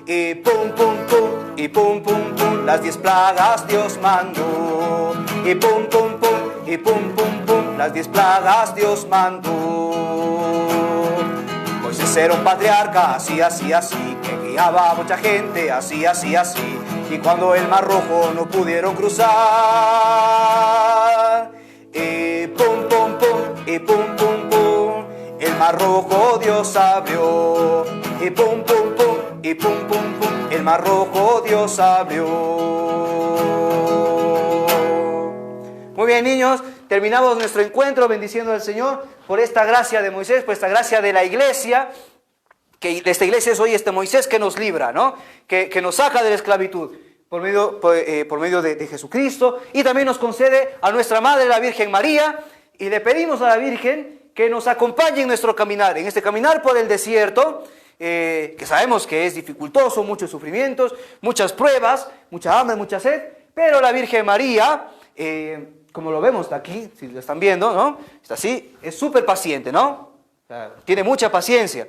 S1: y pum, pum, pum, y pum, pum, pum, las 10 plagas Dios mandó. Y pum, pum, pum, y pum, pum, pum, las 10 plagas Dios mandó. Moisés era un patriarca, así, así, así, que guiaba a mucha gente, así, así, así. Y cuando el Mar Rojo no pudieron cruzar, y pum, pum, pum, y pum, pum, pum, el Mar Rojo Dios abrió. Y pum, pum, pum, y pum, pum, pum, el Mar Rojo Dios abrió. Muy bien, niños, terminamos nuestro encuentro bendiciendo al Señor por esta gracia de Moisés, por esta gracia de la iglesia, que esta iglesia es hoy este Moisés que nos libra, ¿no? Que nos saca de la esclavitud por medio de Jesucristo, y también nos concede a nuestra Madre, la Virgen María, y le pedimos a la Virgen que nos acompañe en nuestro caminar, en este caminar por el desierto, que sabemos que es dificultoso, muchos sufrimientos, muchas pruebas, mucha hambre, mucha sed, pero la Virgen María, como lo vemos aquí, si lo están viendo, ¿no? Está así, es súper paciente, ¿no? O sea, tiene mucha paciencia,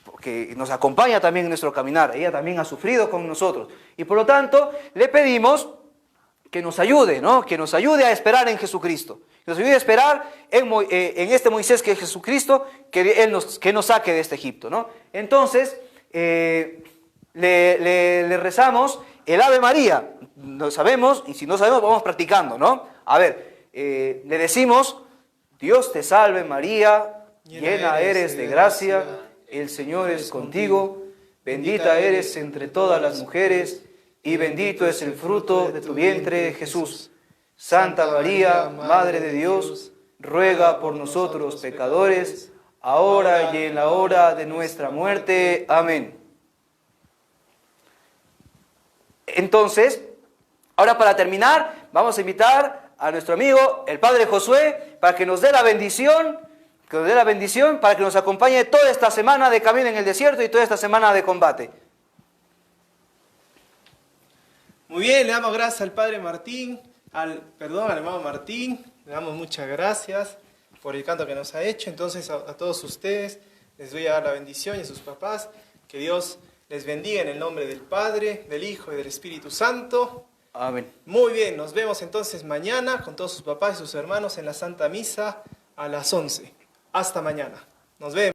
S1: porque nos acompaña también en nuestro caminar. Ella también ha sufrido con nosotros. Y por lo tanto, le pedimos que nos ayude, ¿no? Que nos ayude a esperar en Jesucristo. Que nos ayude a esperar en este Moisés que es Jesucristo, que nos saque de este Egipto, ¿no? Entonces, le rezamos el Ave María. No sabemos, y si no sabemos, vamos practicando, ¿no? A ver, le decimos: Dios te salve María, llena eres de gracia, el Señor es contigo, bendita eres entre todas las mujeres, y bendito es el fruto de tu vientre, Jesús. Santa María, Madre de Dios, ruega por nosotros pecadores, ahora y en la hora de nuestra muerte. Amén. Entonces, ahora para terminar, vamos a invitar a nuestro amigo, el Padre Josué, para que nos dé la bendición, para que nos acompañe toda esta semana de camino en el desierto y toda esta semana de combate.
S2: Muy bien, le damos gracias al Padre Martín, al hermano Martín, le damos muchas gracias por el canto que nos ha hecho. Entonces a todos ustedes les voy a dar la bendición, y a sus papás, que Dios les bendiga en el nombre del Padre, del Hijo y del Espíritu Santo.
S1: Amén.
S2: Muy bien, nos vemos entonces mañana con todos sus papás y sus hermanos en la Santa Misa a las 11. Hasta mañana. Nos vemos.